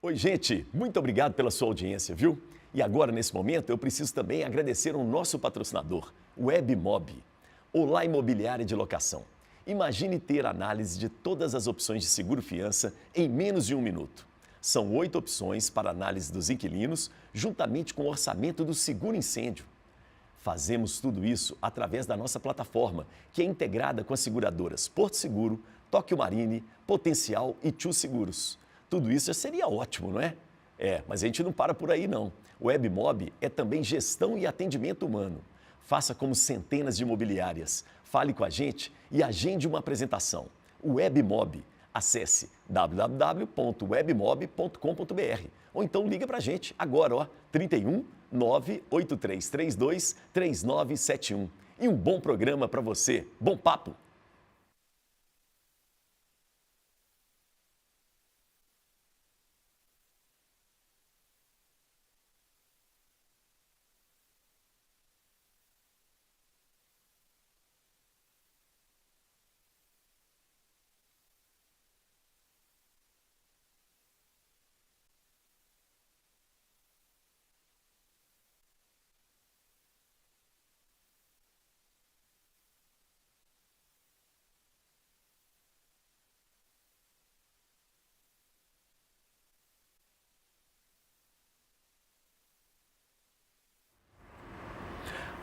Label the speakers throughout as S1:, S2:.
S1: Oi, gente, muito obrigado pela sua audiência, viu? E agora, nesse momento, eu preciso também agradecer ao nosso patrocinador, o WebMob, Olá Imobiliária de Locação. Imagine ter análise de todas as opções de seguro-fiança em menos de 1 minuto. São 8 opções para análise dos inquilinos, juntamente com o orçamento do seguro-incêndio. Fazemos tudo isso através da nossa plataforma, que é integrada com as seguradoras Porto Seguro, Tóquio Marine, Potencial e Tchu Seguros. Tudo isso já seria ótimo, não é? Mas a gente não para por aí, não. O WebMob é também gestão e atendimento humano. Faça como centenas de imobiliárias. Fale com a gente e agende uma apresentação. O WebMob. Acesse www.webmob.com.br ou então liga para a gente agora, ó, 31 98332 3971. E um bom programa para você. Bom papo!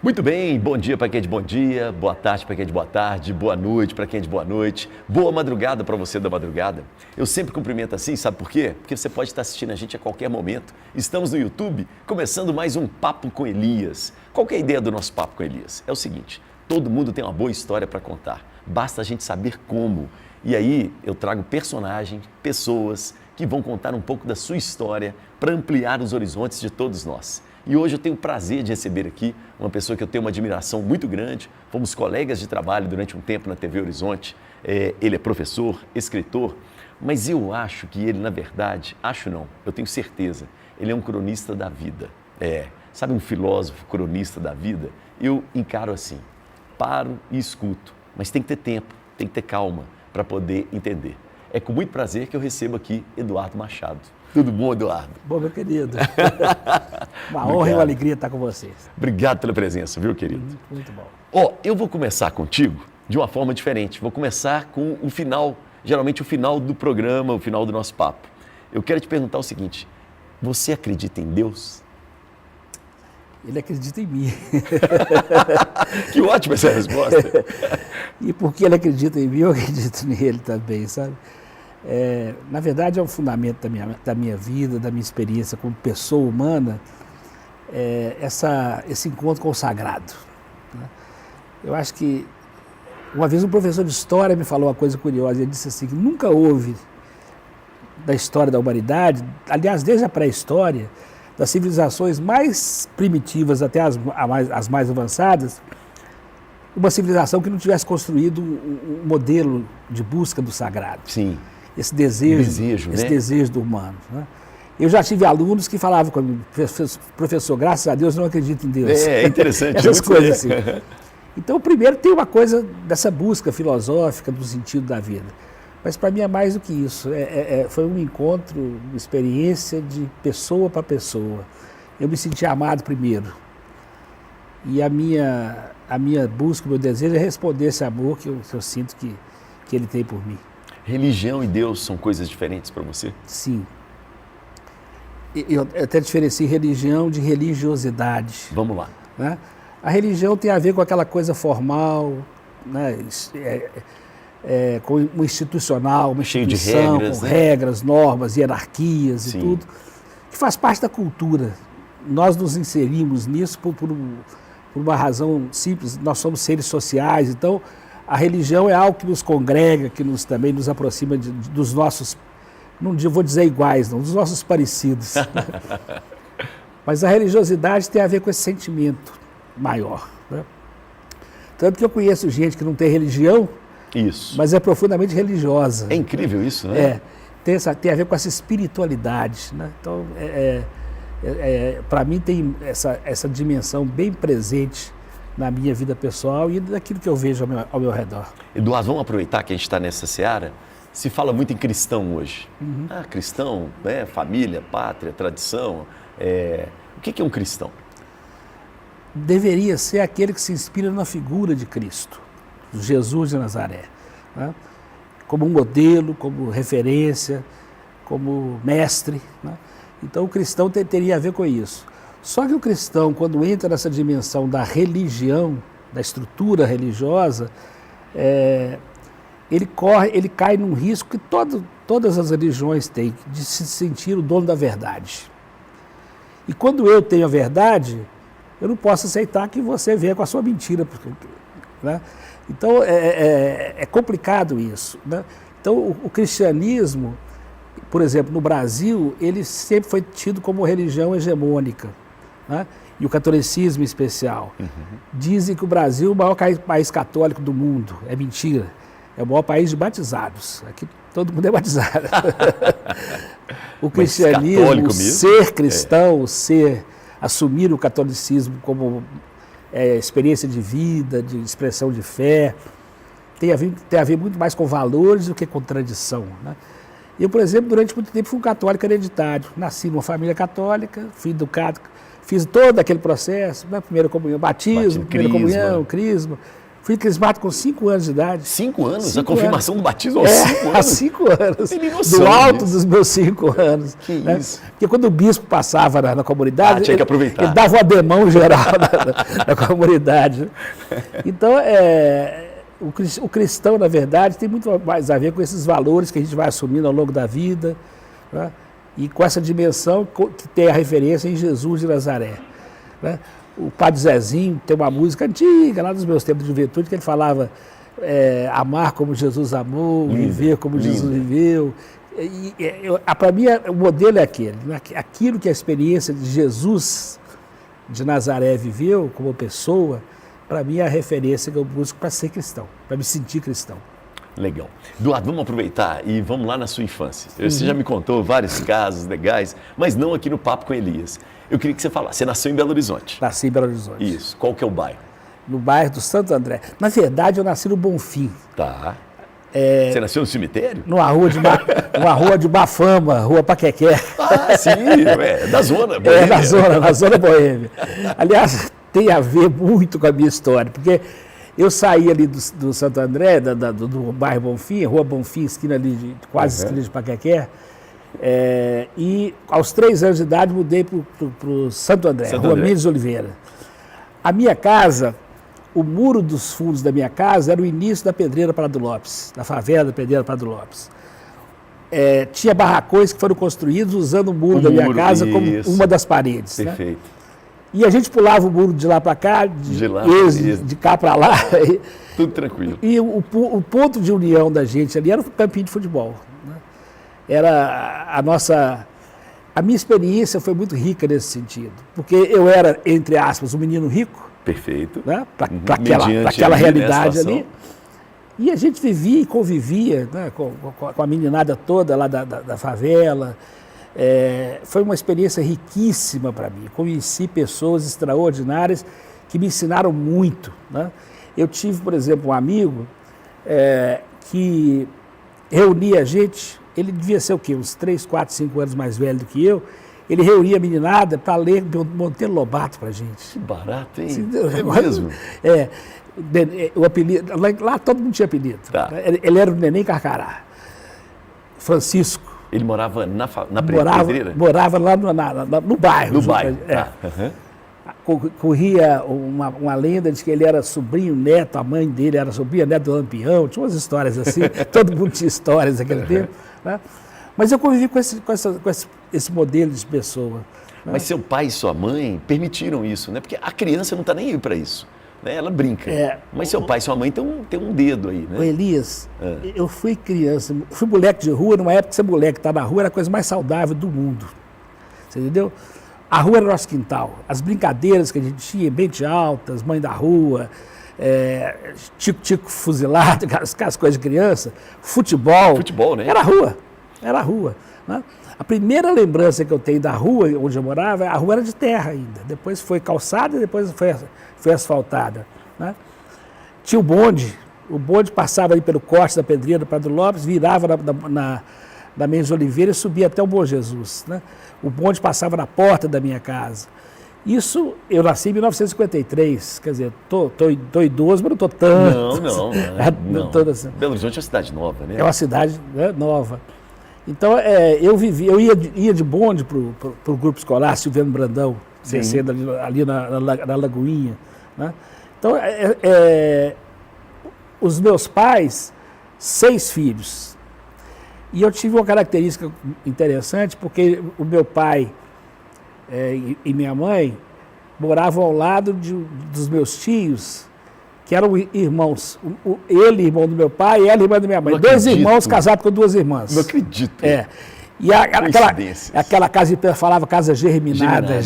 S1: Muito bem, bom dia para quem é de bom dia, boa tarde para quem é de boa tarde, boa noite para quem é de boa noite, boa madrugada para você da madrugada. Eu sempre cumprimento assim, sabe por quê? Porque você pode estar assistindo a gente a qualquer momento. Estamos no YouTube, começando mais um Papo com Elias. Qual que é a ideia do nosso Papo com Elias? É o seguinte, todo mundo tem uma boa história para contar, basta a gente saber como. E aí eu trago personagens, pessoas que vão contar um pouco da sua história para ampliar os horizontes de todos nós. E hoje eu tenho o prazer de receber aqui uma pessoa que eu tenho uma admiração muito grande. Fomos colegas de trabalho durante um tempo na TV Horizonte. Ele é professor, escritor, mas eu acho que ele, na verdade, eu tenho certeza, ele é um cronista da vida. Sabe, um filósofo cronista da vida? Eu encaro assim, paro e escuto, mas tem que ter tempo, tem que ter calma para poder entender. É com muito prazer que eu recebo aqui Eduardo Machado. Tudo bom, Eduardo?
S2: Bom, meu querido. Uma honra e uma alegria estar com vocês.
S1: Obrigado pela presença, viu, querido?
S2: Muito bom.
S1: Eu vou começar contigo de uma forma diferente. Vou começar com o final, geralmente o final do programa, o final do nosso papo. Eu quero te perguntar o seguinte, você acredita em Deus?
S2: Ele acredita em mim.
S1: Que ótima essa resposta.
S2: E porque ele acredita em mim, eu acredito nele também, sabe? Na verdade, é um fundamento da minha vida, da minha experiência como pessoa humana, esse encontro com o sagrado. Né? Eu acho que, uma vez um professor de história me falou uma coisa curiosa, ele disse assim, que nunca houve da história da humanidade, aliás, desde a pré-história, das civilizações mais primitivas até as mais avançadas, uma civilização que não tivesse construído um modelo de busca do sagrado.
S1: Sim.
S2: Esse desejo do humano. Né? Eu já tive alunos que falavam comigo, professor, graças a Deus, não acredito em Deus.
S1: É interessante.
S2: Essas coisas assim. Então, primeiro tem uma coisa dessa busca filosófica do sentido da vida. Mas para mim é mais do que isso. Foi um encontro, uma experiência de pessoa para pessoa. Eu me senti amado primeiro. E a minha busca, o meu desejo é responder esse amor que eu sinto que ele tem por mim.
S1: Religião e Deus são coisas diferentes para você?
S2: Sim. Eu até diferencio religião de religiosidade.
S1: Vamos lá.
S2: Né? A religião tem a ver com aquela coisa formal, né? Com o institucional, uma
S1: cheio
S2: instituição,
S1: de regras,
S2: com
S1: né?
S2: regras, normas, hierarquias
S1: Sim.
S2: e tudo, que faz parte da cultura. Nós nos inserimos nisso por uma razão simples, nós somos seres sociais, então a religião é algo que nos congrega, que também nos aproxima dos nossos, não vou dizer iguais, não, dos nossos parecidos. Mas a religiosidade tem a ver com esse sentimento maior. Né? Tanto que eu conheço gente que não tem religião,
S1: isso,
S2: mas é profundamente religiosa.
S1: É incrível isso, né?
S2: Tem a ver com essa espiritualidade. Né? Então, para mim tem essa dimensão bem presente na minha vida pessoal e daquilo que eu vejo ao meu redor.
S1: Eduardo, vamos aproveitar que a gente está nessa seara Se fala muito em cristão hoje. Ah, cristão, né? Família, pátria, tradição. O que é um cristão?
S2: Deveria ser aquele que se inspira na figura de Cristo, Jesus de Nazaré, né? Como um modelo, como referência, como mestre, né? Então o cristão teria a ver com isso. Só que o cristão, quando entra nessa dimensão da religião, da estrutura religiosa, ele cai num risco que todas as religiões têm, de se sentir o dono da verdade. E quando eu tenho a verdade, eu não posso aceitar que você venha com a sua mentira, né? Então é complicado isso, né? Então o cristianismo, por exemplo, no Brasil, ele sempre foi tido como religião hegemônica, né? E o catolicismo em especial. Dizem que o Brasil é o maior país católico do mundo. É mentira. É o maior país de batizados. Aqui todo mundo é batizado. O cristianismo, ser cristão, assumir o catolicismo como experiência de vida, de expressão de fé, tem a ver muito mais com valores do que com tradição, né? Eu, por exemplo, durante muito tempo fui um católico hereditário. Nasci numa família católica, fui educado, fiz todo aquele processo, né? Primeira comunhão, batismo, primeira comunhão, crisma. Fui crismado com 5 anos de idade.
S1: 5 anos? A confirmação do batismo aos 5 anos?
S2: Há 5 anos.
S1: Tem noção
S2: do alto
S1: disso?
S2: dos meus 5 anos.
S1: Que
S2: né?
S1: isso?
S2: Porque quando o bispo passava na comunidade,
S1: tinha que aproveitar.
S2: Ele dava um ademão geral na comunidade. Então, o cristão, na verdade, tem muito mais a ver com esses valores que a gente vai assumindo ao longo da vida, né? E com essa dimensão que tem a referência em Jesus de Nazaré, né? O Padre Zezinho tem uma música antiga, lá dos meus tempos de juventude, que ele falava amar como Jesus amou, viver como Jesus viveu. Para mim, o modelo é aquele, né? Aquilo que a experiência de Jesus de Nazaré viveu como pessoa, para mim é a referência que eu busco para ser cristão, para me sentir cristão.
S1: Legal. Eduardo, vamos aproveitar e vamos lá na sua infância. Você já me contou vários casos legais, mas não aqui no Papo com Elias. Eu queria que você falasse. Você nasceu em Belo Horizonte.
S2: Nasci em Belo Horizonte.
S1: Isso. Qual que é o bairro?
S2: No bairro do Santo André. Na verdade, eu nasci no Bonfim.
S1: Tá. Você nasceu no cemitério?
S2: Numa rua de má fama, Rua Paquequé.
S1: Ah, sim. Da zona boêmia.
S2: Na zona boêmia. Aliás, tem a ver muito com a minha história, porque eu saí ali do Santo André, do bairro Bonfim, Rua Bonfim, esquina ali, quase esquina de Paquequé, e aos 3 anos de idade mudei para o Santo André, Rua Mendes Oliveira. A minha casa, o muro dos fundos da minha casa era o início da Pedreira Prado Lopes, da favela da Pedreira Prado Lopes. Tinha barracões que foram construídos usando o muro da minha casa como uma das paredes.
S1: Perfeito.
S2: Né? E a gente pulava o muro de lá para cá, de cá para lá.
S1: Tudo tranquilo.
S2: E o ponto de união da gente ali era o campinho de futebol. Né? Era a minha experiência foi muito rica nesse sentido, porque eu era, entre aspas, um menino rico.
S1: Perfeito.
S2: Né? Para aquela realidade ali. E a gente vivia e convivia, né? com a meninada toda lá da favela. Foi uma experiência riquíssima para mim. Conheci pessoas extraordinárias que me ensinaram muito. Né? Eu tive, por exemplo, um amigo que reunia a gente, ele devia ser o quê? Uns 3, 4, 5 anos mais velho do que eu. Ele reunia a meninada para ler Monteiro Lobato para a gente.
S1: Que barato, hein?
S2: É
S1: mesmo?
S2: O apelido, lá todo mundo tinha apelido.
S1: Tá.
S2: Ele era o Neném Carcará. Francisco.
S1: Ele morava na Pedreira?
S2: Morava lá no bairro.
S1: No bairro, tá.
S2: Corria uma lenda de que ele era sobrinho, neto, a mãe dele era sobrinha, neto do Lampião, tinha umas histórias assim, todo mundo tinha histórias naquele tempo. Né? Mas eu convivi com esse modelo de pessoa. Né?
S1: Mas seu pai e sua mãe permitiram isso, né? Porque a criança não está nem aí para isso. Né? Ela brinca. Mas seu pai e sua mãe tem um dedo aí, né?
S2: Ô Elias, eu fui criança, fui moleque de rua, numa época que ser moleque estar na rua era a coisa mais saudável do mundo. Você entendeu? A rua era o nosso quintal. As brincadeiras que a gente tinha, Bente Altas, Mãe da Rua, Tico-Tico fuzilado, aquelas coisas de criança, futebol.
S1: Futebol, né?
S2: Era a rua. Né? A primeira lembrança que eu tenho da rua onde eu morava, a rua era de terra ainda. Depois foi calçada e depois foi asfaltada. Né? Tinha o bonde, O bonde passava ali pelo Corte da Pedreira, do Padre Lopes, virava na Mendes de Oliveira e subia até o Bom Jesus, né? O bonde passava na porta da minha casa. Isso, eu nasci em 1953, quer dizer, tô idoso, mas não estou tanto.
S1: Não.
S2: Tô assim.
S1: Belo Horizonte é uma cidade nova, né?
S2: É uma cidade, né, nova. Então, eu ia de bonde para o grupo escolar Silviano Brandão, descendo ali na Lagoinha, né? Então, os meus pais, 6 filhos. E eu tive uma característica interessante, porque o meu pai e minha mãe moravam ao lado dos meus tios, que eram irmãos. Ele, irmão do meu pai, e ela, irmã da minha mãe. 2 irmãos casados com 2 irmãs.
S1: Não acredito.
S2: E aquela casa, eu falava casa germinada.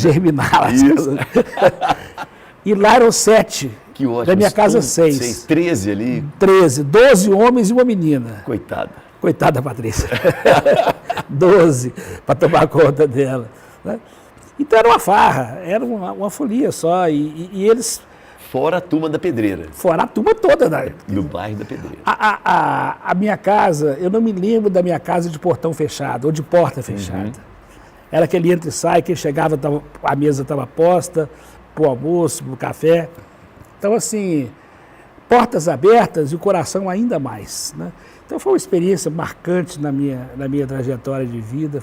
S2: E lá eram 7.
S1: Que ótimo.
S2: Da minha casa, 6.
S1: 13 ali.
S2: 13, 12 homens e uma menina. Coitada da Patrícia. 12, para tomar conta dela, né? Então era uma farra, era uma folia só. E eles...
S1: Fora a turma da Pedreira.
S2: Fora a turma toda.
S1: Do bairro da Pedreira.
S2: A minha casa, eu não me lembro da minha casa de portão fechado, ou de porta fechada. Era aquele entra e sai, quem chegava, a mesa estava posta, para o almoço, para o café. Então, assim, portas abertas e o coração ainda mais, né? Então foi uma experiência marcante na minha trajetória de vida,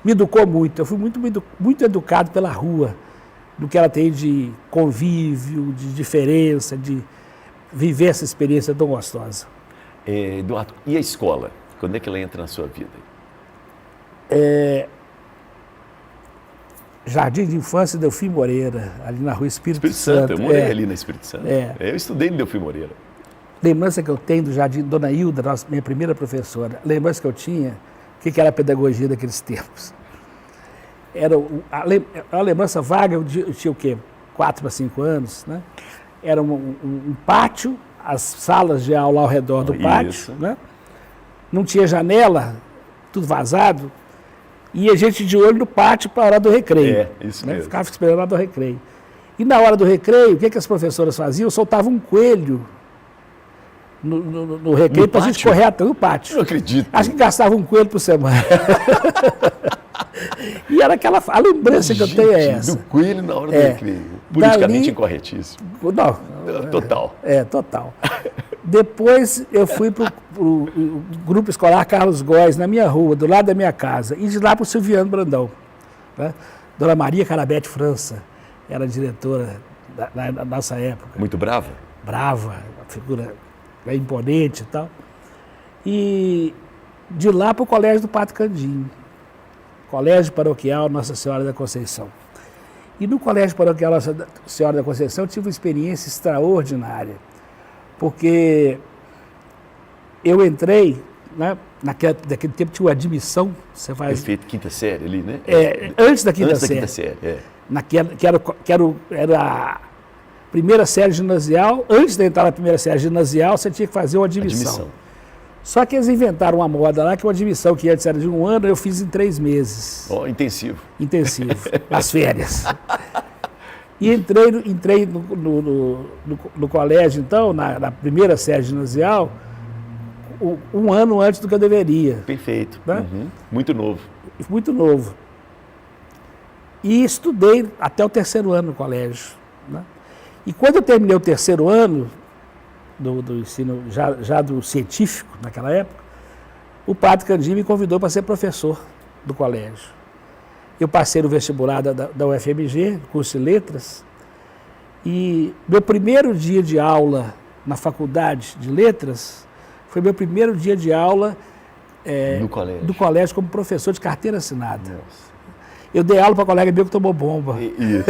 S2: me educou muito, eu fui muito educado pela rua, do que ela tem de convívio, de diferença, de viver essa experiência tão gostosa.
S1: Eduardo, e a escola? Quando é que ela entra na sua vida?
S2: Jardim de Infância Delfim Moreira, ali na rua Espírito Santo.
S1: Eu morei ali na Espírito Santo. Eu estudei no Delfim Moreira.
S2: Lembrança que eu tenho do Jardim, Dona Hilda, minha primeira professora, lembrança que eu tinha, o que era a pedagogia daqueles tempos? Era a lembrança vaga, eu tinha o quê? 4 para 5 anos, né? Era um pátio, as salas de aula ao redor do pátio, né? Não tinha janela, tudo vazado, e a gente de olho no pátio para a hora do recreio.
S1: Isso
S2: né?
S1: mesmo.
S2: Ficava esperando a hora do recreio. E na hora do recreio, o que as professoras faziam? Soltavam um coelho no recreio para a gente correr até no pátio.
S1: Não acredito.
S2: Acho que gastava um coelho por semana. E era a lembrança que eu tenho é essa.
S1: Do coelho na hora do recreio. Politicamente incorretíssimo.
S2: Não.
S1: Total.
S2: Total. Depois eu fui para o grupo escolar Carlos Góes, na minha rua, do lado da minha casa, e de lá para o Silviano Brandão, né? Dona Maria Carabete França era diretora na nossa época.
S1: Muito brava?
S2: Brava, uma figura imponente e tal. E de lá para o Colégio do Padre Candim, Colégio Paroquial Nossa Senhora da Conceição. E no Colégio Paroquial Nossa Senhora da Conceição eu tive uma experiência extraordinária, porque eu entrei, né, naquele tempo tinha uma admissão, você faz...
S1: Perfeito, 5ª série ali, né?
S2: Antes da 5ª série.
S1: Antes da 5ª série,
S2: era a primeira série ginasial. Antes de entrar na primeira série ginasial, você tinha que fazer uma admissão. Só que eles inventaram uma moda lá, que uma admissão que antes era de 1 ano, eu fiz em 3 meses.
S1: Intensivo.
S2: Intensivo, as férias. E entrei no colégio, então, na primeira série ginasial, 1 ano antes do que eu deveria.
S1: Perfeito.
S2: Né?
S1: Muito novo.
S2: Muito novo. E estudei até o 3º ano no colégio, né? E quando eu terminei o 3º ano do ensino, já do científico, naquela época, o Padre Candim me convidou para ser professor do colégio. Eu passei no vestibular da UFMG, curso de letras, e meu primeiro dia de aula na faculdade de letras foi meu primeiro dia de aula do colégio como professor de carteira assinada. Nossa. Eu dei aula para um colega meu que tomou bomba.
S1: Isso.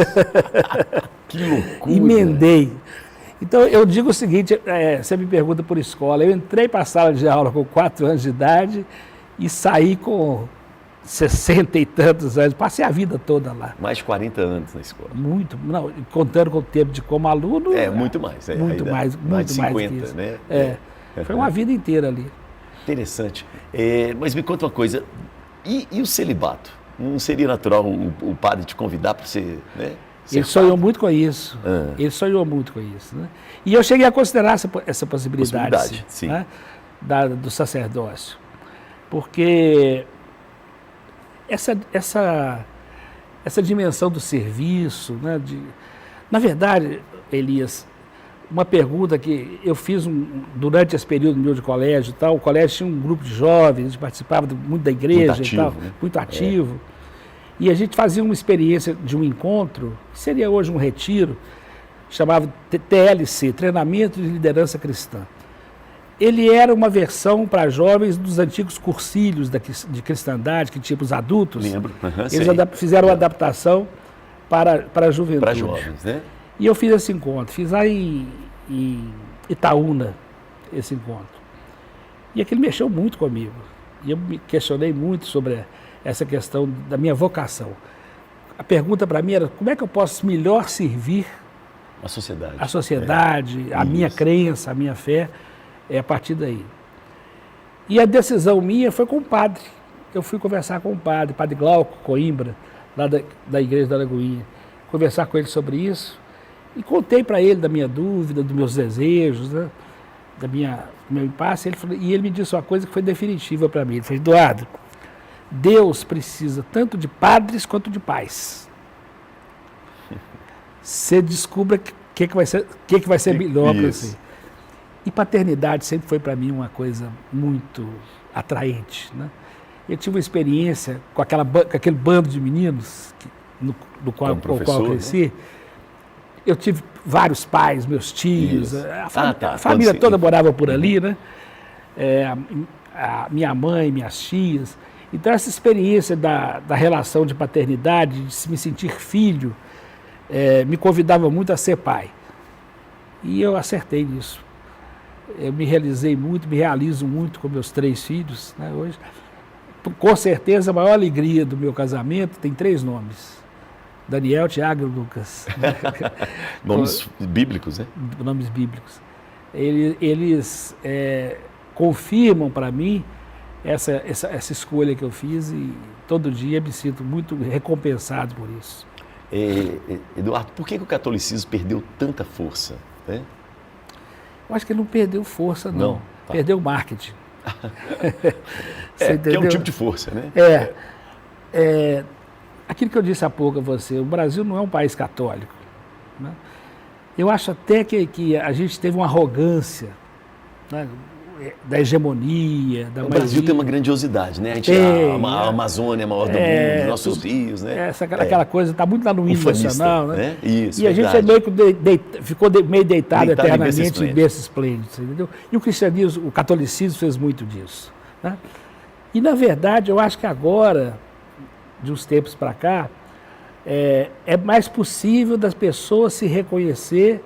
S1: Que loucura.
S2: Emendei. Então, eu digo o seguinte, você me pergunta por escola, eu entrei para a sala de aula com 4 anos de idade e saí com 60 e tantos anos, passei a vida toda lá.
S1: Mais de 40 anos na escola.
S2: Muito, não, contando com o tempo de como aluno...
S1: Muito mais.
S2: Muito mais de 50,
S1: que isso. Né?
S2: Foi uma vida inteira ali.
S1: Interessante. Mas me conta uma coisa, e o celibato? Não seria natural o padre te convidar para você, né?
S2: Ele sonhou muito com isso. Ele sonhou muito com isso. Né? E eu cheguei a considerar essa possibilidade
S1: sim.
S2: Né? Do sacerdócio. Porque essa dimensão do serviço, né? Na verdade, Elias, uma pergunta que eu fiz durante esse período meu de colégio e tal, o colégio tinha um grupo de jovens, a gente participava muito da igreja
S1: muito ativo,
S2: e tal,
S1: né?
S2: muito ativo. E a gente fazia uma experiência de um encontro, que seria hoje um retiro, chamado TLC, Treinamento de Liderança Cristã. Ele era uma versão para jovens dos antigos cursilhos de cristandade, que tinha para os adultos.
S1: Lembro.
S2: Eles fizeram uma adaptação para a juventude.
S1: Para jovens, né?
S2: E eu fiz esse encontro, fiz lá em Itaúna, esse encontro. E aquilo mexeu muito comigo. E eu me questionei muito sobre essa questão da minha vocação. A pergunta para mim era, como é que eu posso melhor servir
S1: a
S2: sociedade, a minha crença, a minha fé, a partir daí. E a decisão minha foi com o padre. Eu fui conversar com o padre Glauco Coimbra, lá da Igreja da Lagoinha, conversar com ele sobre isso, e contei para ele da minha dúvida, dos meus desejos, né, do meu impasse, e ele me disse uma coisa que foi definitiva para mim. Ele falou, Eduardo, Deus precisa tanto de padres quanto de pais. Você descubra o que vai ser melhor para você. E paternidade sempre foi para mim uma coisa muito atraente. Né? Eu tive uma experiência com aquele bando de meninos com o qual eu cresci. Né? Eu tive vários pais, meus tios, a família toda morava por ali, né? A minha mãe, minhas tias. Então, essa experiência da relação de paternidade, de me sentir filho, me convidava muito a ser pai. E eu acertei nisso. Eu me realizei muito, me realizo muito com meus 3 filhos, né, hoje. Com certeza, a maior alegria do meu casamento tem 3 nomes. Daniel, Tiago e Lucas.
S1: Nomes bíblicos, né?
S2: Nomes bíblicos. Eles confirmam para mim essa escolha que eu fiz e todo dia me sinto muito recompensado por isso.
S1: Eduardo, por que o catolicismo perdeu tanta força? Né?
S2: Eu acho que ele não perdeu força, não. Tá. Perdeu marketing.
S1: Que é um tipo de força, né?
S2: Aquilo que eu disse há pouco a você, o Brasil não é um país católico. Né? Eu acho até que a gente teve uma arrogância, né, da hegemonia, da
S1: O Brasil tem uma grandiosidade, né? A Amazônia é a maior do mundo, nossos rios, né?
S2: Aquela coisa, está muito lá no hino nacional, né?
S1: Isso,
S2: e verdade. A gente ficou meio deitado eternamente em berços esplêndidos, entendeu? E o cristianismo, o catolicismo fez muito disso. Né? E, na verdade, eu acho que agora, de uns tempos para cá, é mais possível das pessoas se reconhecer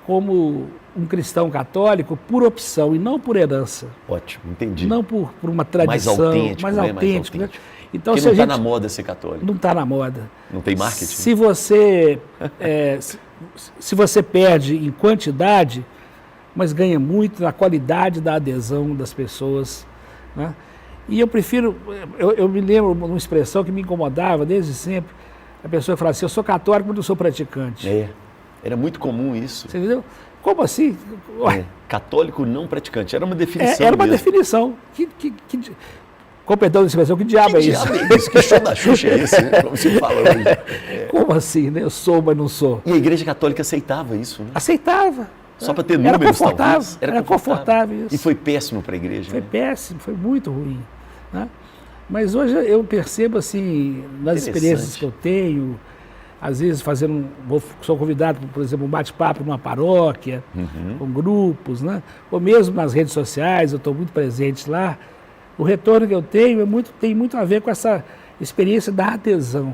S2: como um cristão católico por opção e não por herança.
S1: Ótimo, entendi.
S2: Não por uma tradição. Mais autêntico. Né?
S1: Então, porque não está na moda ser católico.
S2: Não está na moda.
S1: Não tem marketing.
S2: Se você perde em quantidade, mas ganha muito na qualidade da adesão das pessoas. Né? E eu prefiro, eu me lembro de uma expressão que me incomodava desde sempre, a pessoa falava assim, eu sou católico, mas não sou praticante.
S1: Era muito comum isso.
S2: Você entendeu? Como assim?
S1: Católico não praticante, era uma definição
S2: Era uma definição. Com perdão da expressão, que diabo é isso?
S1: Que show da Xuxa é esse, né? Como se fala hoje.
S2: Como assim, né? Eu sou, mas não sou.
S1: E a Igreja Católica aceitava isso, né?
S2: Aceitava.
S1: Só para ter números,
S2: talvez. Era confortável isso.
S1: E foi péssimo para a Igreja,
S2: Foi péssimo, foi muito ruim. Né? Mas hoje eu percebo, assim, nas experiências que eu tenho, às vezes sou convidado, por exemplo, um bate-papo numa paróquia, com grupos, né? Ou mesmo nas redes sociais, eu estou muito presente lá. O retorno que eu tenho tem muito a ver com essa experiência da adesão.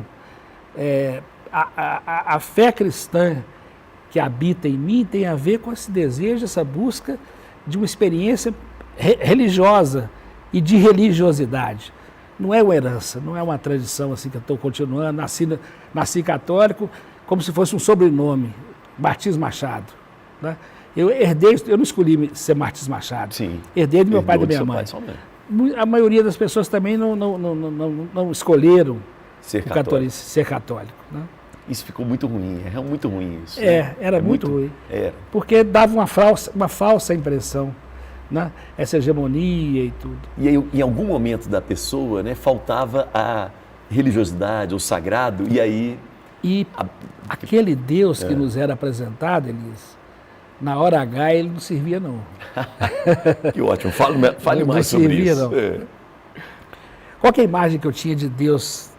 S2: A fé cristã que habita em mim tem a ver com esse desejo, essa busca de uma experiência religiosa e de religiosidade. Não é uma herança, não é uma tradição assim que eu estou continuando, nasci católico como se fosse um sobrenome, Martins Machado. Né? Eu não escolhi ser Martins Machado,
S1: Sim,
S2: herdei do meu pai e da minha mãe. A maioria das pessoas também não escolheram ser católico. Né?
S1: Isso ficou muito ruim, é muito ruim isso.
S2: Era muito ruim.
S1: Era.
S2: Porque dava uma falsa impressão, né? Essa hegemonia e tudo.
S1: E aí, em algum momento da pessoa, né, faltava a religiosidade, o sagrado, e aí...
S2: E aquele Deus que nos era apresentado, Elias, na hora H ele não servia não.
S1: Que ótimo, fale mais sobre
S2: servia,
S1: isso.
S2: Não. Qual que é a imagem que eu tinha de Deus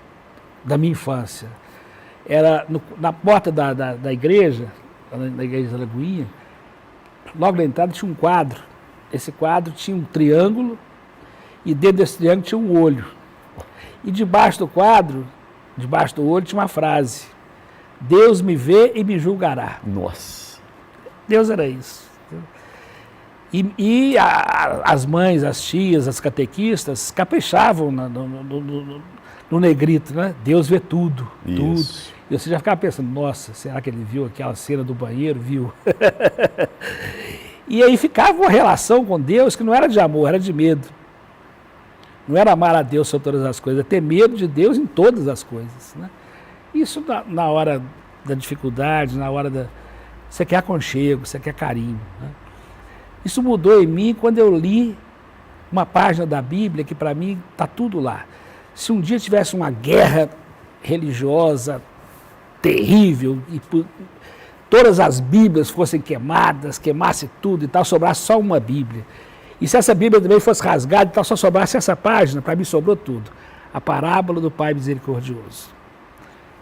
S2: da minha infância? Era na porta da igreja, na igreja da Lagoinha, logo na entrada tinha um quadro. Esse quadro tinha um triângulo e dentro desse triângulo tinha um olho. E debaixo do quadro, debaixo do olho, tinha uma frase: Deus me vê e me julgará.
S1: Nossa.
S2: Deus era isso. E as mães, as tias, as catequistas caprichavam no negrito, né? Deus vê tudo, tudo. E você já ficava pensando, nossa, será que ele viu aquela cena do banheiro? Viu? E aí ficava uma relação com Deus que não era de amor, era de medo. Não era amar a Deus sobre todas as coisas, é ter medo de Deus em todas as coisas, né? Isso na hora da dificuldade, na hora da... Você quer aconchego, você quer carinho, né? Isso mudou em mim quando eu li uma página da Bíblia que para mim está tudo lá. Se um dia tivesse uma guerra religiosa terrível e todas as Bíblias fossem queimadas, queimasse tudo e tal, sobrasse só uma Bíblia. E se essa Bíblia também fosse rasgada e tal, só sobrasse essa página, para mim sobrou tudo. A parábola do Pai Misericordioso,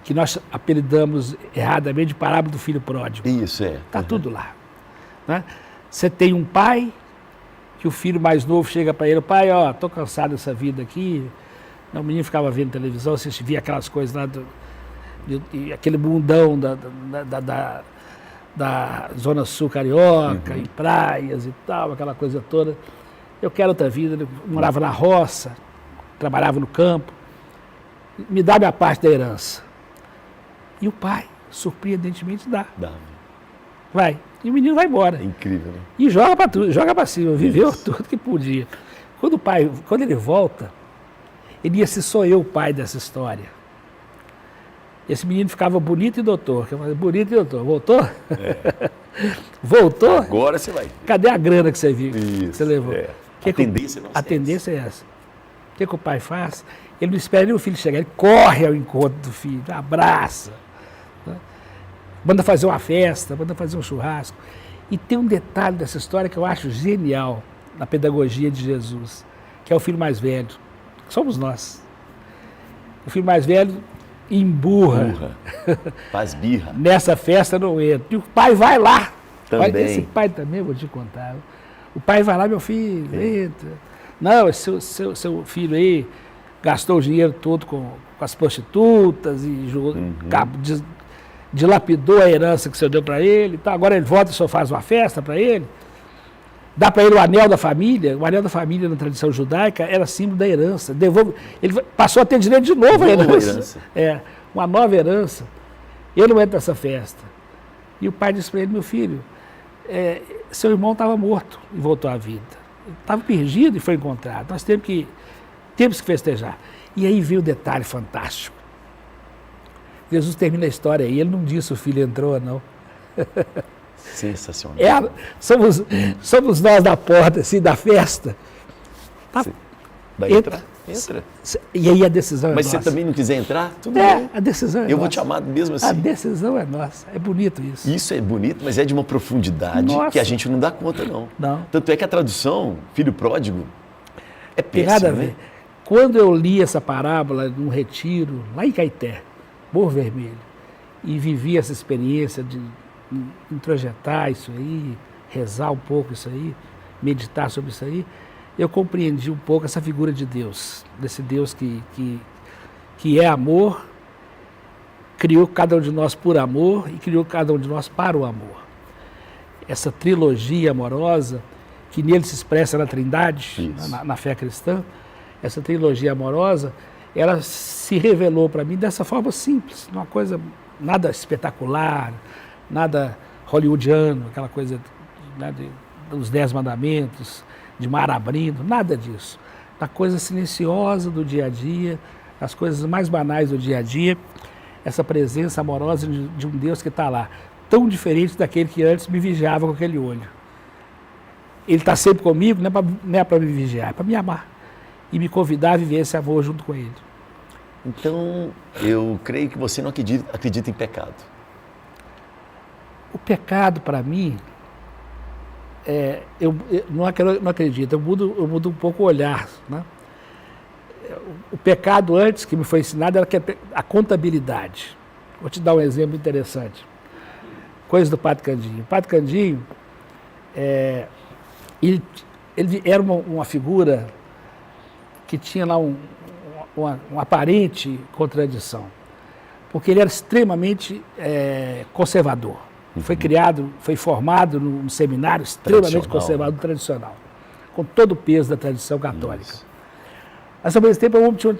S2: que nós apelidamos erradamente de parábola do Filho Pródigo.
S1: Isso,
S2: Está tudo lá, né? Você tem um pai, que o filho mais novo chega para ele, pai, ó, estou cansado dessa vida aqui. O menino ficava vendo televisão, você via aquelas coisas lá, aquele mundão da Zona Sul Carioca, e praias e tal, aquela coisa toda. Eu quero outra vida, eu morava na roça, trabalhava no campo, me dá minha parte da herança. E o pai, surpreendentemente, dá. Vai. E o menino vai embora.
S1: É incrível, né?
S2: E joga para tudo, joga para cima, viveu tudo que podia. Quando ele volta, ele ia ser só eu o pai dessa história. Esse menino ficava bonito e doutor. Eu falei, bonito e doutor. Voltou? Voltou?
S1: Agora você vai.
S2: Cadê a grana que você viu?
S1: Isso,
S2: Que você levou?
S1: A tendência é
S2: A tendência é essa. O que o pai faz? Ele não espera nem o filho chegar, ele corre ao encontro do filho, abraça. Manda fazer uma festa, manda fazer um churrasco. E tem um detalhe dessa história que eu acho genial na pedagogia de Jesus, que é o filho mais velho. Somos nós. O filho mais velho emburra.
S1: Faz birra.
S2: Nessa festa não entra. E o pai vai lá.
S1: Também.
S2: Esse pai também, eu vou te contar. O pai vai lá, meu filho, entra. Não, esse seu filho aí gastou o dinheiro todo com as prostitutas e jogou, dilapidou a herança que o senhor deu para ele, então agora ele volta e o senhor faz uma festa para ele, dá para ele o anel da família. O anel da família na tradição judaica era símbolo da herança. Ele passou a ter direito de novo à herança. Uma nova herança. Ele não entra nessa festa. E o pai disse para ele, meu filho, seu irmão estava morto e voltou à vida. Estava perdido e foi encontrado. Nós temos que festejar. E aí veio o detalhe fantástico. Jesus termina a história aí, ele não disse o filho entrou, não.
S1: Sensacional.
S2: Somos nós da porta, assim, da festa. Tá?
S1: Vai entrar? Entra.
S2: E aí a decisão é
S1: nossa. Mas se você também não quiser entrar, tudo bem.
S2: A decisão é nossa.
S1: Eu vou te amar mesmo assim.
S2: A decisão é nossa. É bonito isso.
S1: Isso é bonito, mas é de uma profundidade que a gente não dá conta, não. Tanto é que a tradução, filho pródigo, é péssima,
S2: nada a ver. Né? Quando eu li essa parábola num retiro, lá em Caeté, Morro Vermelho, e vivi essa experiência de introjetar isso aí, rezar um pouco isso aí, meditar sobre isso aí, eu compreendi um pouco essa figura de Deus, desse Deus que é amor, criou cada um de nós por amor e criou cada um de nós para o amor. Essa trilogia amorosa, que nele se expressa na Trindade, na fé cristã, essa trilogia amorosa, ela se revelou para mim dessa forma simples, uma coisa nada espetacular, nada hollywoodiano, aquela coisa, né, dos 10 mandamentos, de mar abrindo, nada disso. Da coisa silenciosa do dia a dia, as coisas mais banais do dia a dia, essa presença amorosa de um Deus que está lá, tão diferente daquele que antes me vigiava com aquele olho. Ele está sempre comigo, não é para me vigiar, é para me amar e me convidar a viver esse amor junto com ele.
S1: Então, eu creio que você não acredita em pecado.
S2: O pecado, para mim, eu não acredito, eu mudo um pouco o olhar, né? O pecado antes que me foi ensinado era a contabilidade. Vou te dar um exemplo interessante. Coisa do Padre Candinho. O Padre Candinho, ele era uma figura que tinha lá uma aparente contradição, porque ele era extremamente conservador. Foi criado, foi formado num seminário extremamente conservador, tradicional, com todo o peso da tradição católica. Isso. Mas, ao mesmo tempo,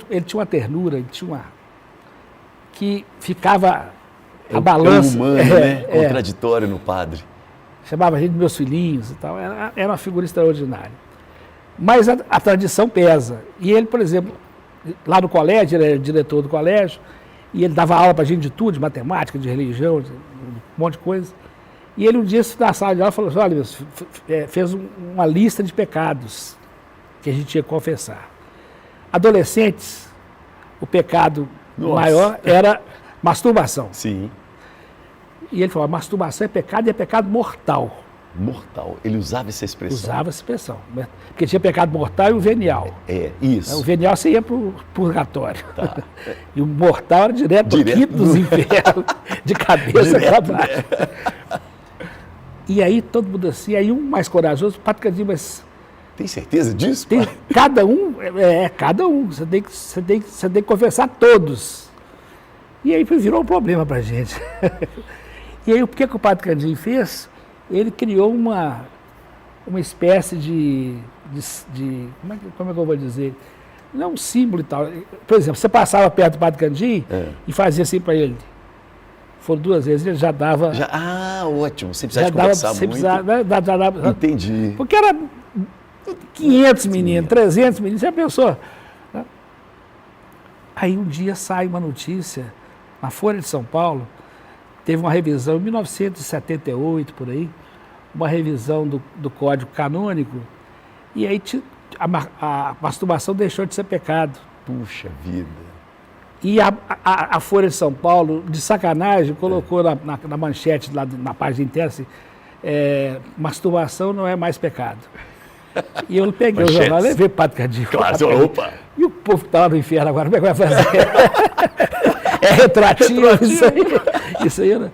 S2: ele tinha uma ternura, que ficava a balança.
S1: Humano, né? Contraditório no padre.
S2: Chamava a gente de meus filhinhos e tal. Era uma figura extraordinária. Mas a tradição pesa. E ele, por exemplo, lá no colégio, ele era diretor do colégio, e ele dava aula para a gente de tudo, de matemática, de religião, de um monte de coisa. E ele um dia, na sala de aula, falou assim, olha, fez uma lista de pecados que a gente tinha que confessar. Adolescentes, o pecado maior era masturbação.
S1: Sim.
S2: E ele falou, masturbação é pecado e é pecado mortal.
S1: Mortal. Ele usava essa expressão.
S2: Usava essa expressão. Porque tinha pecado mortal e o venial.
S1: Isso.
S2: O venial você ia para o purgatório. Tá. E o mortal era direto do quinto dos infernos, de cabeça para baixo. E aí todo mundo assim, aí um mais corajoso, o Padre Candinho, mas...
S1: Tem certeza disso?
S2: Cada um. Você tem que confessar todos. E aí virou um problema para a gente. E aí o que o Padre Candinho fez? Ele criou uma espécie de como é que eu vou dizer? Não é um símbolo e tal. Por exemplo, você passava perto do Padre Candinho e fazia assim para ele. Foram 2 vezes, ele já dava...
S1: Ótimo. Você precisava conversar muito.
S2: Dava,
S1: entendi.
S2: Porque era 500 meninos, 300 meninos, você já pensou? Aí um dia sai uma notícia, na Folha de São Paulo, teve uma revisão em 1978, por aí, uma revisão do Código Canônico, e aí a masturbação deixou de ser pecado.
S1: Puxa vida.
S2: E a Folha de São Paulo, de sacanagem, colocou na manchete, lá na página interna, assim, masturbação não é mais pecado. E eu peguei o jornal, levei para o Padre Candinho.
S1: Claro, opa!
S2: E o povo que estava no inferno agora, como é que vai fazer? Retroativo. Isso aí, né?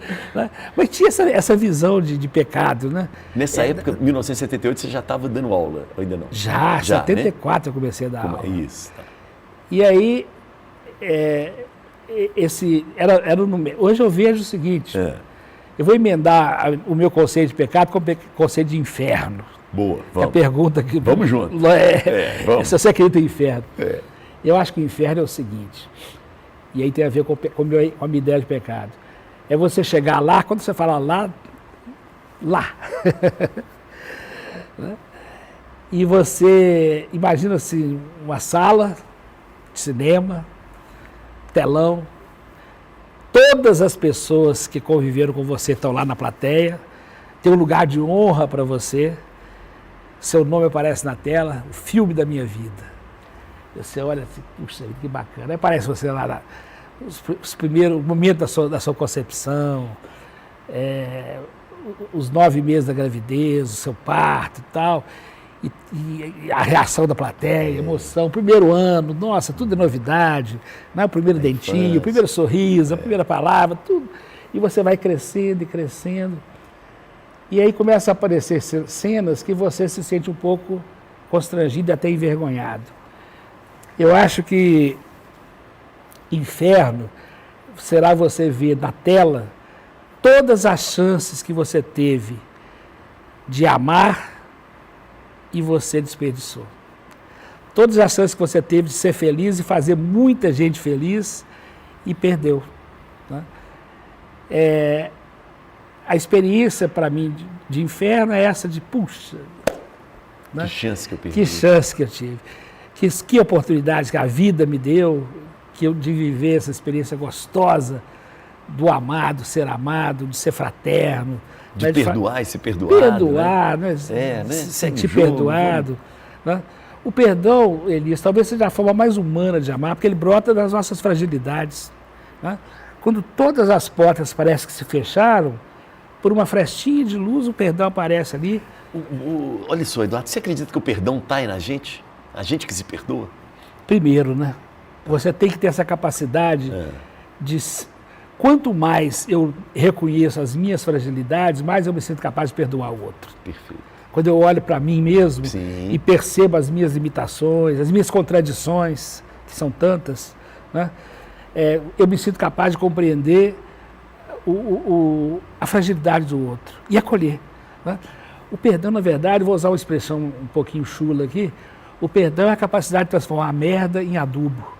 S2: Mas tinha essa visão de pecado, né?
S1: Nessa época, 1978, você já estava dando aula, ou ainda não?
S2: Já, 74 né? Eu comecei a dar aula.
S1: Isso.
S2: E aí, hoje eu vejo o seguinte, eu vou emendar o meu conceito de pecado com o conceito de inferno.
S1: Boa, vamos.
S2: A pergunta que...
S1: Vamos junto.
S2: Vamos. Se você acredita em inferno. Eu acho que o inferno é o seguinte, e aí tem a ver com a minha ideia de pecado. É você chegar lá, quando você fala lá, e você imagina assim, uma sala de cinema, telão, todas as pessoas que conviveram com você estão lá na plateia, tem um lugar de honra para você, seu nome aparece na tela, o filme da minha vida. Você olha assim, puxa, que bacana. Aí aparece você lá, os primeiros momentos da sua concepção, os 9 meses da gravidez, o seu parto e tal, e a reação da plateia, a emoção, o primeiro ano, nossa, tudo é novidade, né? O primeiro dentinho, o primeiro sorriso, a primeira palavra, tudo. E você vai crescendo e crescendo. E aí começam a aparecer cenas que você se sente um pouco constrangido e até envergonhado. Eu acho que inferno será você ver na tela todas as chances que você teve de amar e você desperdiçou. Todas as chances que você teve de ser feliz e fazer muita gente feliz e perdeu. Né? A experiência, para mim, de inferno é essa de, puxa... Né?
S1: Que chance que eu perdi.
S2: Que chance que eu tive. Que oportunidade que a vida me deu de viver essa experiência gostosa do amado, ser amado, de ser fraterno.
S1: De
S2: né?
S1: perdoar e ser perdoado.
S2: Perdoar, né?
S1: Né?
S2: Se sentir perdoado. Né? O perdão, Elias, talvez seja a forma mais humana de amar, porque ele brota das nossas fragilidades. Né? Quando todas as portas parecem que se fecharam, por uma frestinha de luz o perdão aparece ali.
S1: Olha só, Eduardo, você acredita que o perdão está aí na gente? A gente que se perdoa?
S2: Primeiro, né? Você tem que ter essa capacidade de... Quanto mais eu reconheço as minhas fragilidades, mais eu me sinto capaz de perdoar o outro.
S1: Perfeito.
S2: Quando eu olho para mim mesmo
S1: Sim.
S2: e percebo as minhas limitações, as minhas contradições, que são tantas, né? Eu me sinto capaz de compreender a fragilidade do outro e acolher. Né? O perdão, na verdade, vou usar uma expressão um pouquinho chula aqui, o perdão é a capacidade de transformar a merda em adubo.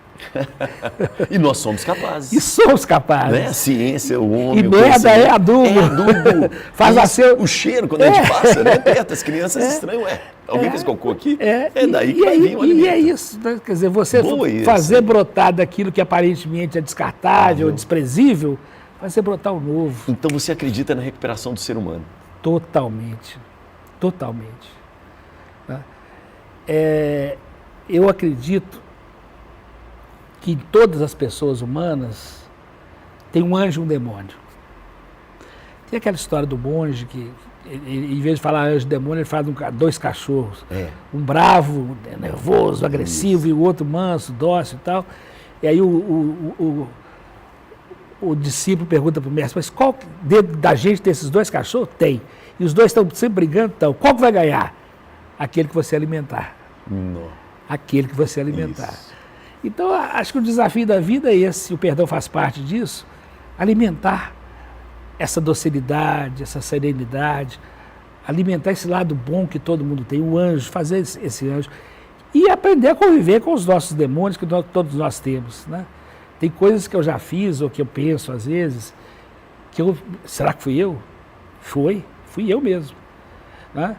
S1: E nós somos capazes.
S2: E somos capazes.
S1: Né? A ciência, o homem,
S2: E
S1: o
S2: merda é adubo.
S1: É adubo.
S2: Faz nascer...
S1: O cheiro, quando a gente passa, né? Perto, as crianças estranham. Alguém fez cocô aqui? É daí que vai vir o alimento.
S2: E é isso. Né? Quer dizer, você fazer brotar daquilo que aparentemente é descartável, desprezível, fazer brotar o novo.
S1: Então você acredita na recuperação do ser humano?
S2: Totalmente. Totalmente. Né? Eu acredito que em todas as pessoas humanas tem um anjo e um demônio. Tem aquela história do monge que, em vez de falar anjo e demônio, ele fala de dois cachorros. Um bravo, nervoso, agressivo, e o outro manso, dócil e tal. E aí o discípulo pergunta para o mestre, mas qual dentro da gente tem esses dois cachorros? Tem. E os dois estão sempre brigando, então, qual que vai ganhar? Aquele que você alimentar.
S1: Não.
S2: Aquele que você alimentar.
S1: Isso.
S2: Então, acho que o desafio da vida é esse, o perdão faz parte disso, alimentar essa docilidade, essa serenidade, alimentar esse lado bom que todo mundo tem, o anjo, fazer esse anjo, e aprender a conviver com os nossos demônios que todos nós temos. Né? Tem coisas que eu já fiz, ou que eu penso às vezes, será que fui eu? Fui eu mesmo. Né?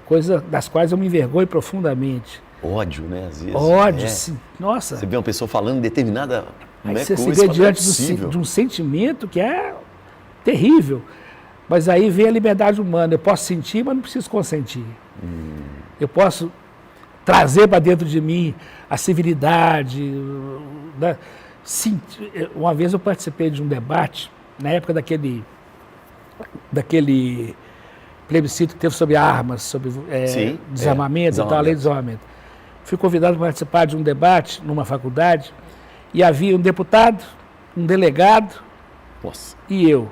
S2: Coisas das quais eu me envergonho profundamente.
S1: Ódio, né? Às vezes.
S2: Ódio, sim. Nossa.
S1: Você vê uma pessoa falando determinada
S2: você
S1: coisa,
S2: se vê diante de um sentimento que é terrível. Mas aí vem a liberdade humana. Eu posso sentir, mas não preciso consentir. Eu posso trazer para dentro de mim a civilidade. Né? Uma vez eu participei de um debate, na época daquele plebiscito que teve sobre armas, sobre desarmamento e tal, a lei de desarmamento. Fui convidado para participar de um debate numa faculdade e havia um deputado, um delegado e eu.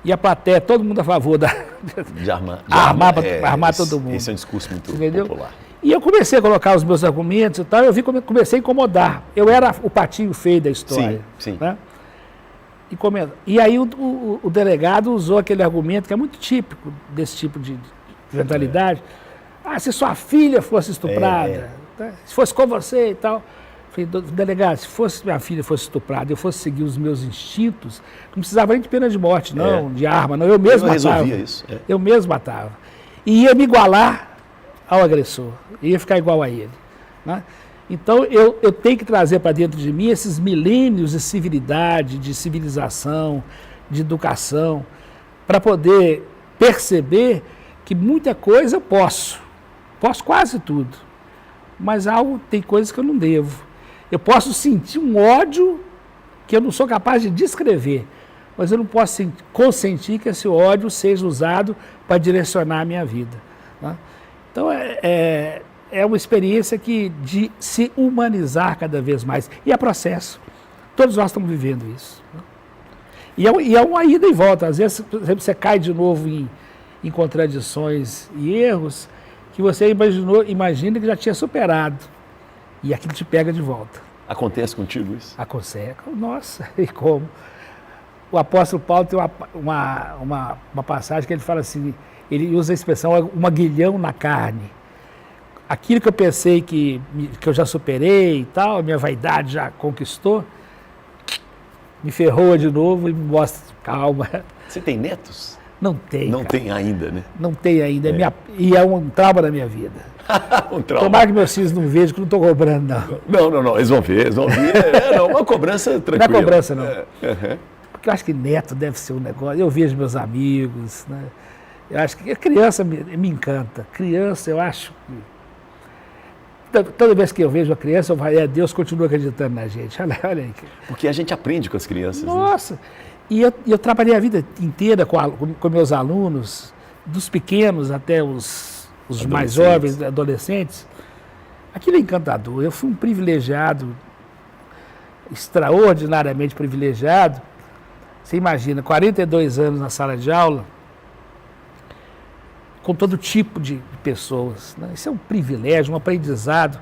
S2: E a plateia, todo mundo a favor de armar todo mundo.
S1: Esse é um discurso muito popular.
S2: E eu comecei a colocar os meus argumentos e tal, comecei a incomodar. Eu era o patinho feio da história.
S1: Sim.
S2: Né? E aí o delegado usou aquele argumento que é muito típico desse tipo de mentalidade. Se sua filha fosse estuprada, se fosse com você e tal. Falei, delegado, se fosse minha filha fosse estuprada, eu fosse seguir os meus instintos, não precisava nem de pena de morte, não, de arma, não. Eu mesmo matava.
S1: Resolvia isso.
S2: Eu mesmo matava. E ia me igualar ao agressor, ia ficar igual a ele. Né? Então, eu tenho que trazer para dentro de mim esses milênios de civilidade, de civilização, de educação, para poder perceber que muita coisa eu posso quase tudo, mas tem coisas que eu não devo. Eu posso sentir um ódio que eu não sou capaz de descrever, mas eu não posso consentir que esse ódio seja usado para direcionar a minha vida. Né? Então, é uma experiência de se humanizar cada vez mais. E é processo. Todos nós estamos vivendo isso. Né? E é uma ida e volta. Às vezes, por exemplo, você cai de novo em contradições e erros que você imagina que já tinha superado. E aquilo te pega de volta.
S1: Acontece contigo isso?
S2: Acontece. Nossa, e como? O apóstolo Paulo tem uma passagem que ele fala assim, ele usa a expressão um aguilhão na carne. Aquilo que eu pensei que eu já superei e tal, a minha vaidade já conquistou, me ferrou de novo e me mostra, calma.
S1: Você tem netos?
S2: Não tem.
S1: Não tem ainda, né?
S2: Não tem ainda. E é um trauma da minha vida.
S1: Um trauma.
S2: Tomara que meus filhos não vejam, que eu não estou cobrando, não.
S1: Não. Eles vão ver. Uma cobrança tranquila.
S2: Não é cobrança, não. porque eu acho que neto deve ser um negócio, eu vejo meus amigos, né? Eu acho que a criança me encanta. Criança, eu acho que... Toda vez que eu vejo a criança, eu falo, Deus continua acreditando na gente. Olha aí.
S1: Porque a gente aprende com as crianças.
S2: Nossa! Né? E eu trabalhei a vida inteira com meus alunos, dos pequenos até os mais jovens, adolescentes. Aquilo é encantador. Eu fui um privilegiado, extraordinariamente privilegiado. Você imagina, 42 anos na sala de aula, com todo tipo de pessoas. Né? Isso é um privilégio, um aprendizado.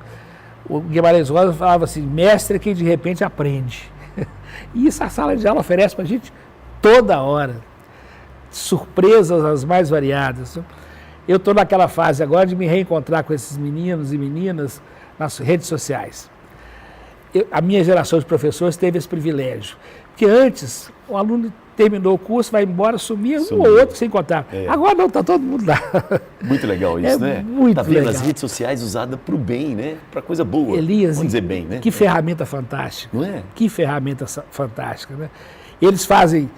S2: O Guimarães Rosa falava assim, mestre é quem de repente aprende. E isso a sala de aula oferece para a gente toda hora. Surpresas as mais variadas. Eu estou naquela fase agora de me reencontrar com esses meninos e meninas nas redes sociais. A minha geração de professores teve esse privilégio. Porque antes, o aluno terminou o curso, vai embora, sumia um ou outro sem contar. Agora não, está todo mundo lá.
S1: Muito legal isso, né?
S2: Muito
S1: tá vendo
S2: legal.
S1: as redes sociais usadas para o bem, né? Para coisa boa.
S2: Elias,
S1: vamos dizer bem, né?
S2: Que ferramenta fantástica.
S1: Não é?
S2: Que ferramenta fantástica, né? Eles fazem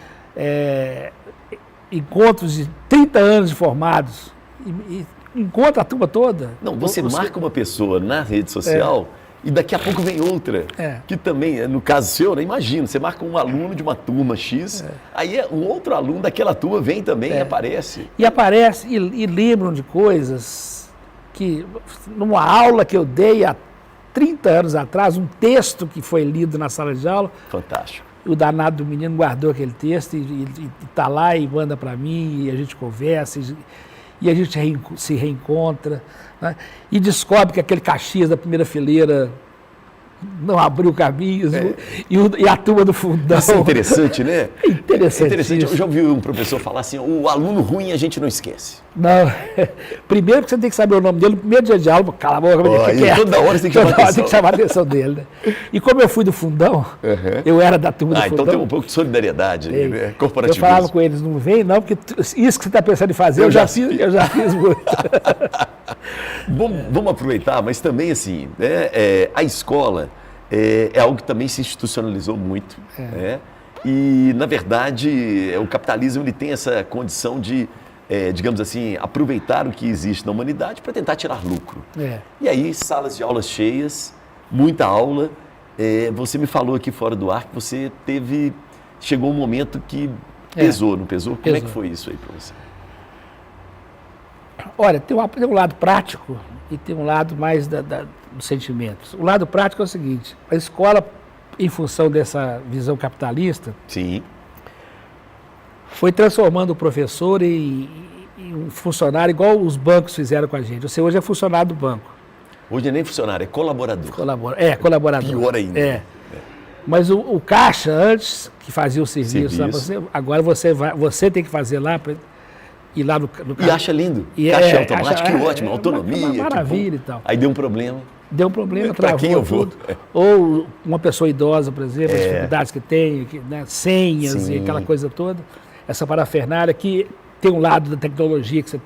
S2: encontros de 30 anos de formados e encontra a turma toda.
S1: Não, você marca uma pessoa na rede social... E daqui a pouco vem outra, que também, no caso seu, né, imagina, você marca um aluno de uma turma X, aí um outro aluno daquela turma vem também e aparece.
S2: E aparece e lembram de coisas que, numa aula que eu dei há 30 anos atrás, um texto que foi lido na sala de aula.
S1: Fantástico.
S2: O danado do menino guardou aquele texto e está lá e manda para mim, e a gente conversa, e a gente se reencontra, né? E descobre que aquele Caxias da primeira fileira não abriu caminhos, e a turma do fundão...
S1: Isso é interessante, né?
S2: É interessante.
S1: Eu já ouvi um professor falar assim, o aluno ruim a gente não esquece.
S2: Não, primeiro que você tem que saber o nome dele, no primeiro dia de aula, cala a boca,
S1: toda hora você tem que chamar a atenção
S2: dele. Né? E como eu fui do fundão, eu era da turma do fundão.
S1: Então tem um pouco de solidariedade aí, né? Corporativismo.
S2: Eu falava com eles, não vem não, porque isso que você está pensando em fazer, eu já fiz muito.
S1: Vamos aproveitar, mas também assim, né, a escola é algo que também se institucionalizou muito, né? E na verdade o capitalismo ele tem essa condição de, digamos assim, aproveitar o que existe na humanidade para tentar tirar lucro. E aí salas de aulas cheias, muita aula, você me falou aqui fora do ar que você chegou um momento que pesou, não pesou? Como é que foi isso aí para você?
S2: Olha, tem um lado prático e tem um lado mais dos sentimentos. O lado prático é o seguinte, a escola, em função dessa visão capitalista, foi transformando o professor em um funcionário igual os bancos fizeram com a gente. Você hoje é funcionário do banco.
S1: Hoje não é nem funcionário, é colaborador.
S2: Colaborador.
S1: Pior ainda.
S2: Mas o caixa, antes, que fazia o serviço. Agora você tem que fazer lá... Ir lá no
S1: e acha lindo. Caixa automático, que ótimo, autonomia.
S2: Uma maravilha e tal.
S1: Aí deu um problema.
S2: Travou
S1: quem eu vou?
S2: Tudo. Ou uma pessoa idosa, por exemplo, as dificuldades que tem, né, senhas e aquela coisa toda. Essa parafernália que tem um lado da tecnologia que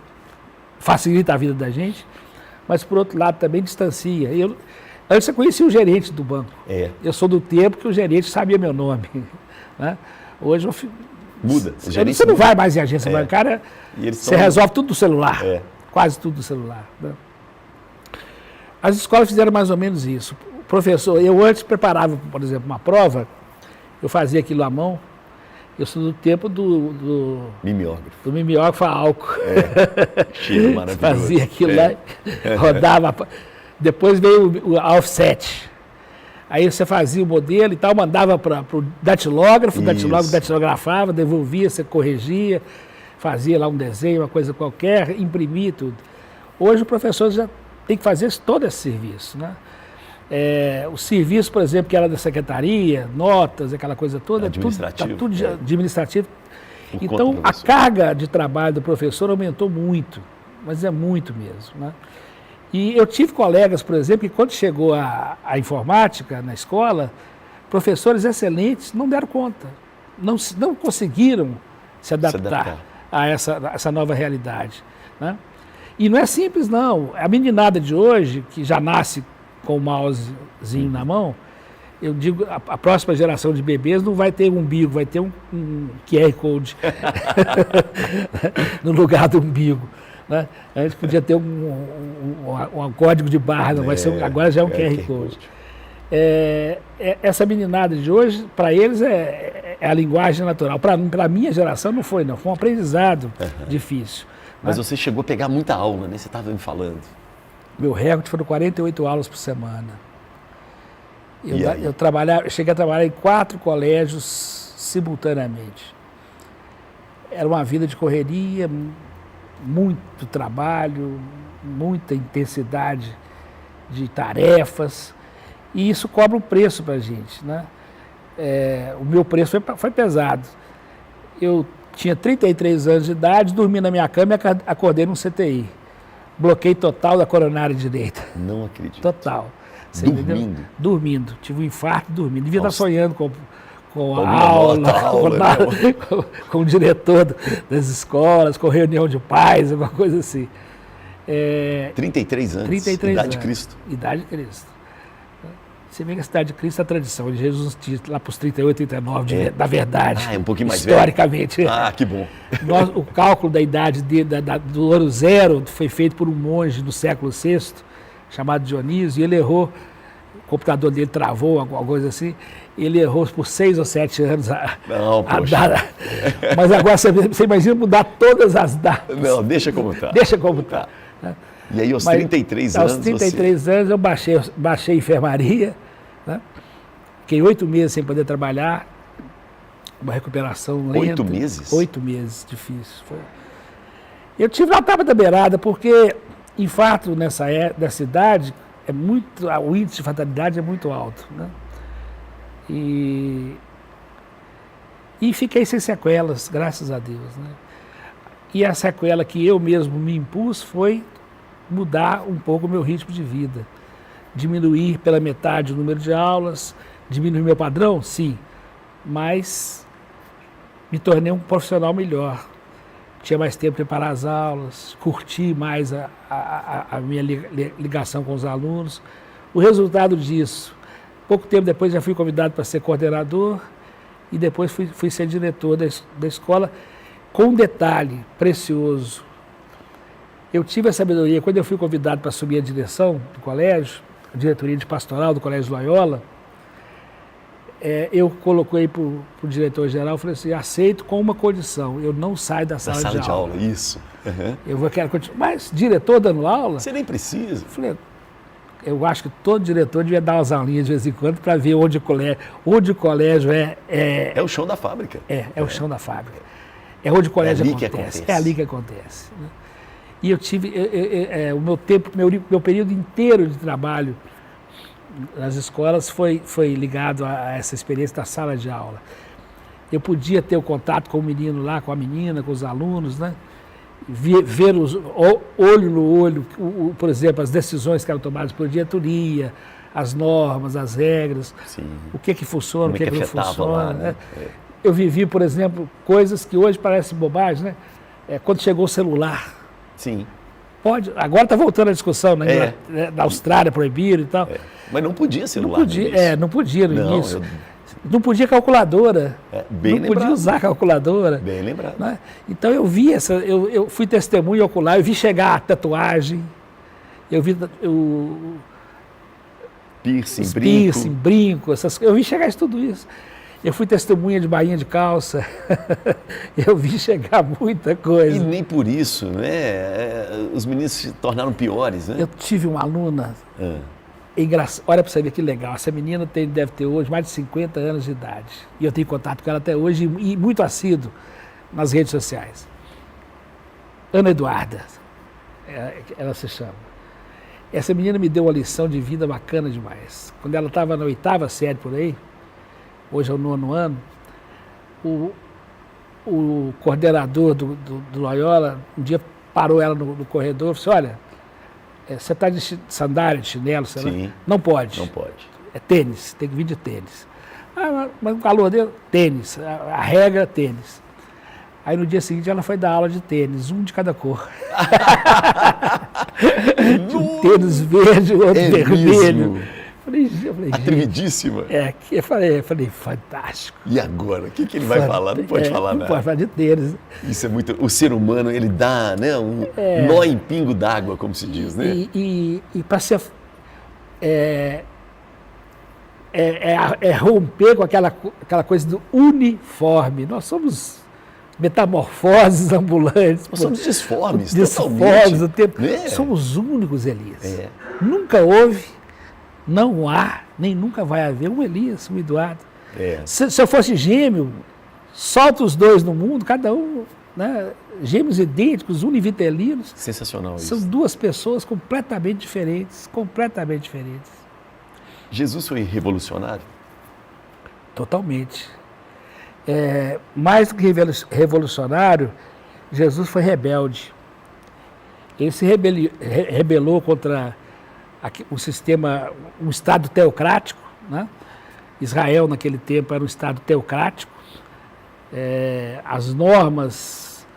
S2: facilita a vida da gente, mas por outro lado também distancia. Antes eu conhecia o gerente do banco. Eu sou do tempo que o gerente sabia meu nome. Né? Hoje eu
S1: muda.
S2: Você não vai mais em agência bancária, você resolve tudo do celular, quase tudo do celular. Né? As escolas fizeram mais ou menos isso. O professor, eu antes preparava, por exemplo, uma prova, eu fazia aquilo à mão, eu sou do tempo do mimeógrafo a álcool.
S1: Cheiro maravilhoso.
S2: Fazia aquilo lá, rodava. Depois veio o offset. Aí você fazia o modelo e tal, mandava para o datilógrafo, o datilógrafo datilografava, devolvia, você corrigia, fazia lá um desenho, uma coisa qualquer, imprimia tudo. Hoje o professor já tem que fazer todo esse serviço. Né? O serviço, por exemplo, que era da secretaria, notas, aquela coisa toda, tudo administrativo. Então a carga de trabalho do professor aumentou muito, mas é muito mesmo. Né? E eu tive colegas, por exemplo, que quando chegou a informática na escola, professores excelentes não deram conta, não conseguiram se adaptar a essa nova realidade. Né? E não é simples, não. A meninada de hoje, que já nasce com o mousezinho na mão, Eu digo, a próxima geração de bebês não vai ter umbigo, vai ter um QR Code no lugar do umbigo. Né? A gente podia ter um código de barra, não vai ser, agora já é um QR Code. Essa meninada de hoje, para eles, é a linguagem natural. Para a minha geração não foi, não. Foi um aprendizado difícil.
S1: Mas
S2: né?
S1: você chegou a pegar muita aula, né? Você estava me falando.
S2: Meu recorde foram 48 aulas por semana.
S1: E aí?
S2: Eu cheguei a trabalhar em 4 colégios simultaneamente. Era uma vida de correria, muito trabalho, muita intensidade de tarefas, e isso cobra um preço para a gente, né? O meu preço foi pesado. Eu tinha 33 anos de idade, dormi na minha cama e acordei num CTI. Bloqueio total da coronária direita.
S1: Não acredito.
S2: Total. Você
S1: Dormindo?
S2: entendeu? Dormindo. Tive um infarto dormindo. Devia estar sonhando com a
S1: aula,
S2: com o diretor das escolas, com reunião de pais, alguma coisa assim.
S1: 33 anos,
S2: 33
S1: idade de
S2: anos.
S1: Cristo.
S2: Idade de Cristo. Você vê que a cidade de Cristo é a tradição. Jesus tinha lá para os 38, 39, da verdade.
S1: É um pouquinho mais
S2: historicamente.
S1: velho. Ah, que bom.
S2: O cálculo da idade do ano zero foi feito por um monge do século VI, chamado Dionísio, e ele errou, o computador dele travou, alguma coisa assim, ele errou por 6 ou 7 anos a data. Mas agora você imagina mudar todas as datas.
S1: Não, deixa como está.
S2: Deixa como está.
S1: E aí, aos 33 anos.
S2: Aos 33 anos, eu baixei enfermaria, né? Fiquei 8 meses sem poder trabalhar, uma recuperação lenta.
S1: 8 meses?
S2: 8 meses, difícil. Eu tive uma tapa da beirada, porque infarto nessa idade, o índice de fatalidade é muito alto, né? E fiquei sem sequelas, graças a Deus, né? E a sequela que eu mesmo me impus foi mudar um pouco o meu ritmo de vida. Diminuir pela metade o número de aulas, diminuir meu padrão, sim, mas me tornei um profissional melhor. Tinha mais tempo para preparar as aulas, curti mais a minha ligação com os alunos. O resultado disso, pouco tempo depois já fui convidado para ser coordenador e depois fui ser diretor da escola, com um detalhe precioso. Eu tive a sabedoria, quando eu fui convidado para assumir a direção do colégio, a diretoria de pastoral do Colégio Loyola, eu coloquei para o diretor-geral, falei assim, aceito com uma condição, eu não saio da sala de aula.
S1: Isso. Uhum.
S2: Quero continuar. Mas diretor dando aula?
S1: Você nem precisa.
S2: Falei, eu acho que todo diretor devia dar umas aulinhas de vez em quando para ver onde o colégio
S1: é o chão da fábrica.
S2: É o chão da fábrica. É onde o colégio acontece. É ali que acontece. Né? E eu tive o meu período inteiro de trabalho nas escolas foi ligado a essa experiência da sala de aula. Eu podia ter o contato com o menino lá, com a menina, com os alunos, né? Ver olho no olho, por exemplo, as decisões que eram tomadas por diretoria, as normas, as regras,
S1: sim,
S2: o que funciona, o que não funciona.
S1: Lá, né?
S2: Eu vivi, por exemplo, coisas que hoje parecem bobagem, né? Quando chegou o celular.
S1: Sim.
S2: Agora está voltando a discussão, né? Na Austrália proibiram e tal.
S1: Mas não podia celular.
S2: Não podia no início. Não podia calculadora.
S1: Bem
S2: não podia usar calculadora.
S1: Bem lembrado.
S2: Né? Então eu vi eu fui testemunha ocular, eu vi chegar a tatuagem, eu vi piercing, brinco, eu vi chegar tudo isso. Eu fui testemunha de bainha de calça, eu vi chegar muita coisa.
S1: E nem por isso, né? Os meninos se tornaram piores, né?
S2: Eu tive uma aluna, olha para você ver que legal, essa menina deve ter hoje mais de 50 anos de idade. E eu tenho contato com ela até hoje e muito assíduo nas redes sociais. Ana Eduarda, ela se chama. Essa menina me deu uma lição de vida bacana demais. Quando ela estava na 8ª série por aí, hoje é o 9º ano, o coordenador do Loyola, um dia parou ela no corredor e falou assim, olha, você está de sandália, de chinelo, sei lá? Não pode.
S1: Não pode.
S2: É tênis, tem que vir de tênis. Mas o calor dele, tênis. A regra é tênis. Aí no dia seguinte ela foi dar aula de tênis, um de cada cor. Um tênis verde, outro vermelho.
S1: Mesmo?
S2: falei, gente,
S1: Atrevidíssima.
S2: eu falei, fantástico.
S1: E agora? O que ele vai falar? Não pode falar
S2: não
S1: nada.
S2: pode falar de deles.
S1: Isso é muito... O ser humano, ele dá, né, um nó em pingo d'água, como se diz, né?
S2: E para ser... romper com aquela coisa do uniforme. Nós somos metamorfoses ambulantes.
S1: Nós somos disformes,
S2: disformes o tempo.
S1: Né?
S2: Somos únicos, Elias.
S1: É.
S2: Nunca houve, não há, nem nunca vai haver um Elias, um Eduardo.
S1: É.
S2: Se eu fosse gêmeo, solta os dois no mundo, cada um, né, gêmeos idênticos, univitelinos.
S1: Sensacional isso.
S2: São duas pessoas completamente diferentes, completamente diferentes.
S1: Jesus foi revolucionário?
S2: Totalmente. Mais do que revolucionário, Jesus foi rebelde. Ele se rebelou contra o sistema, um Estado teocrático, né? Israel, naquele tempo, era um Estado teocrático. As normas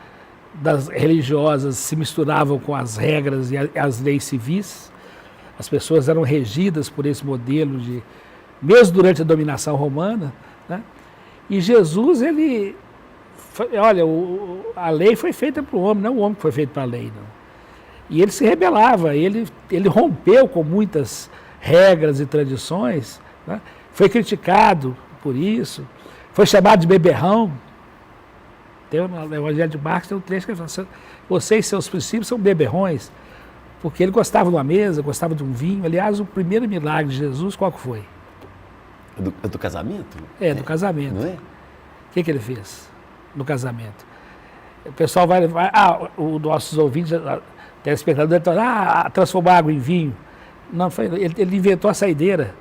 S2: religiosas se misturavam com as regras e as leis civis. As pessoas eram regidas por esse modelo, mesmo durante a dominação romana, né? E Jesus, a lei foi feita para o homem, não o homem que foi feito para a lei, não. E ele se rebelava, ele rompeu com muitas regras e tradições, né? Foi criticado por isso, foi chamado de beberrão. No Evangelho de Marcos tem um trecho que ele fala: vocês, seus princípios, são beberrões, porque ele gostava de uma mesa, gostava de um vinho. Aliás, o primeiro milagre de Jesus, qual que foi?
S1: Do casamento?
S2: Do casamento.
S1: Não é?
S2: O que ele fez no casamento? O pessoal os nossos ouvintes, telespectadores, transformar água em vinho. Não, ele inventou a saideira.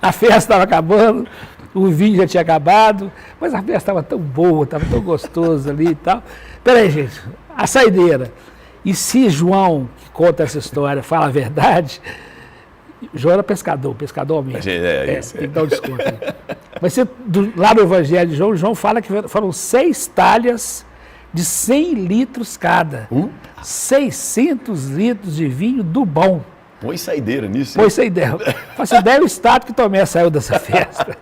S2: A festa estava acabando, o vinho já tinha acabado, mas a festa estava tão boa, estava tão gostoso ali e tal. Peraí, gente, a saideira. E se João, que conta essa história, fala a verdade, João era pescador aumenta. Tem que dar um desconto aí. Mas lá no Evangelho de João fala que foram 6 talhas de 100 litros cada. 600 litros de vinho do bom.
S1: Põe saideira nisso.
S2: Põe saideira. Faça ideia o estado que Tomé saiu dessa festa.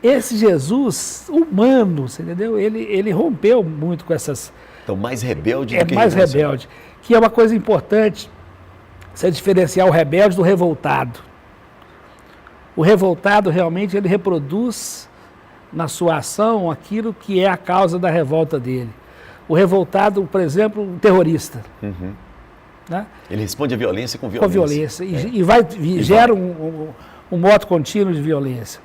S2: Esse Jesus humano, você entendeu? Ele rompeu muito com essas...
S1: Então, mais rebelde do que
S2: mais rebelde. Que é uma coisa importante, você diferenciar o rebelde do revoltado. O revoltado, realmente, ele reproduz na sua ação aquilo que é a causa da revolta dele. O revoltado, por exemplo, um terrorista.
S1: Uhum.
S2: Né?
S1: Ele responde à violência com
S2: Com violência. E gera um modo contínuo de violência.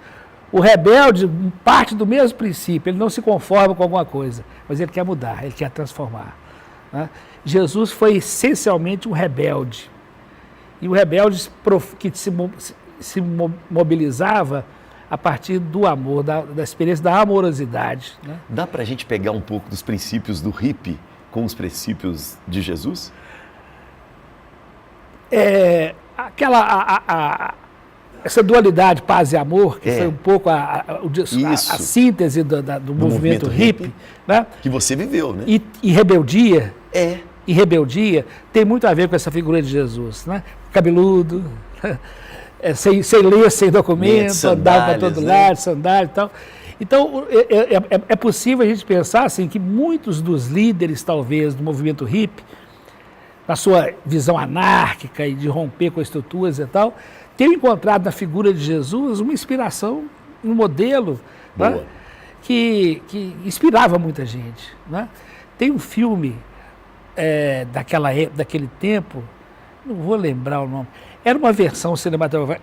S2: O rebelde parte do mesmo princípio, ele não se conforma com alguma coisa, mas ele quer mudar, ele quer transformar. Né? Jesus foi essencialmente um rebelde. E o rebelde que se mobilizava a partir do amor, da experiência da amorosidade. Né?
S1: Dá para a gente pegar um pouco dos princípios do hippie com os princípios de Jesus?
S2: Essa dualidade paz e amor, que foi um pouco a síntese do movimento hippie, né?
S1: Que você viveu, né?
S2: E rebeldia. E rebeldia tem muito a ver com essa figura de Jesus, né? Cabeludo, sem ler, sem documento, andava para todo lado, sandália e tal. Então, é possível a gente pensar assim, que muitos dos líderes, talvez, do movimento hippie, na sua visão anárquica e de romper com estruturas e tal, tenham encontrado na figura de Jesus uma inspiração, um modelo, né, que inspirava muita gente. Né? Tem um filme daquele tempo, não vou lembrar o nome, era uma versão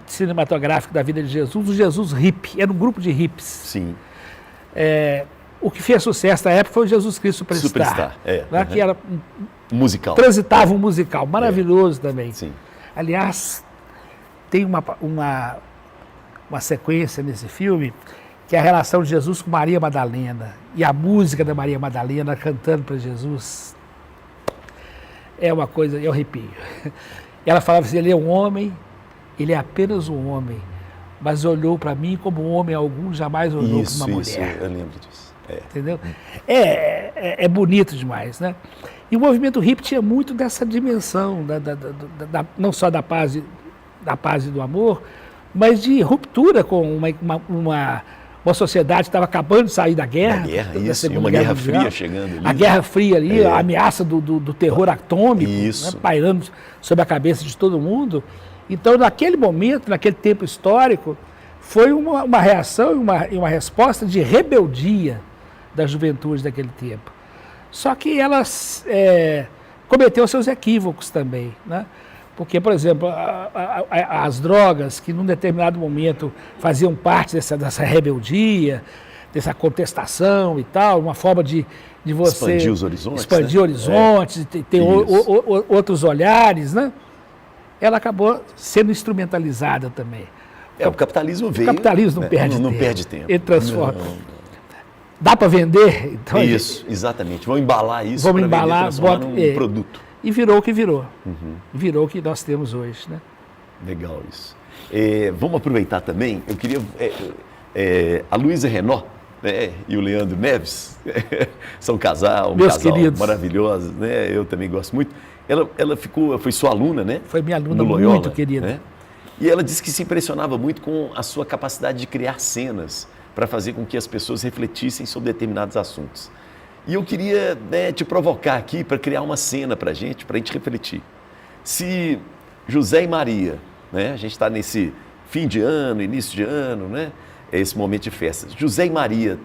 S2: cinematográfica da vida de Jesus, o Jesus hippie, era um grupo de hippies.
S1: Sim.
S2: O que fez sucesso na época foi o Jesus Cristo Superstar, né, que era
S1: musical.
S2: Transitava um musical, maravilhoso também.
S1: Sim.
S2: Aliás, tem uma sequência nesse filme que é a relação de Jesus com Maria Madalena e a música da Maria Madalena cantando para Jesus. É uma coisa, eu arrepio. Ela falava assim, ele é um homem, ele é apenas um homem, mas olhou para mim como um homem algum jamais olhou para uma mulher.
S1: Eu lembro disso.
S2: Entendeu? É bonito demais, né? E o movimento hippie tinha muito dessa dimensão, não só da paz e do amor, mas de ruptura com uma sociedade que estava acabando de sair da guerra.
S1: Isso, e uma guerra fria chegando ali.
S2: A Guerra Fria ali, a ameaça do terror atômico, né, pairando sobre a cabeça de todo mundo. Então, naquele momento, naquele tempo histórico, foi uma reação e uma resposta de rebeldia da juventude daquele tempo. Só que elas cometeu seus equívocos também, né? Porque, por exemplo, as drogas que num determinado momento faziam parte dessa rebeldia, dessa contestação e tal, uma forma de você
S1: expandir os horizontes,
S2: expandir horizontes, ter outros olhares, né? Ela acabou sendo instrumentalizada também.
S1: O capitalismo veio...
S2: O capitalismo não perde tempo. Ele transforma. Dá para vender? Então,
S1: isso, exatamente. Vamos embalar isso
S2: para
S1: transformar num produto.
S2: E virou o que virou. Virou o que nós temos hoje, né?
S1: Legal isso. Vamos aproveitar também, eu queria... a Luísa Renault, né, e o Leandro Neves são um casal
S2: queridos.
S1: maravilhoso, né? Eu também gosto muito. Ela foi sua aluna, né?
S2: Foi minha aluna
S1: Loyola,
S2: muito querida.
S1: Né? E ela disse que se impressionava muito com a sua capacidade de criar cenas para fazer com que as pessoas refletissem sobre determinados assuntos. E eu queria, né, te provocar aqui para criar uma cena para a gente refletir. Se José e Maria, né, a gente está nesse fim de ano, início de ano, né, esse momento de festas. José e Maria,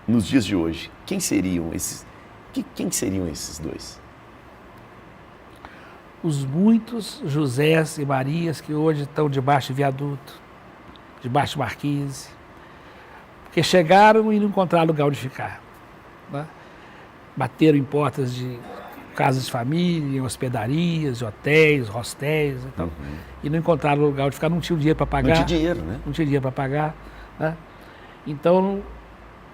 S1: nos dias de hoje, quem seriam esses dois?
S2: Os muitos Josés e Marias que hoje estão debaixo de viaduto, debaixo de marquise, porque chegaram e não encontraram lugar onde ficar, né? Bateram em portas de casas de família, em hospedarias, hotéis, hostéis, então, e não encontraram lugar onde ficar, não tinham dinheiro para pagar.
S1: Não tinha dinheiro, né?
S2: Não tinha dinheiro para pagar, né? Então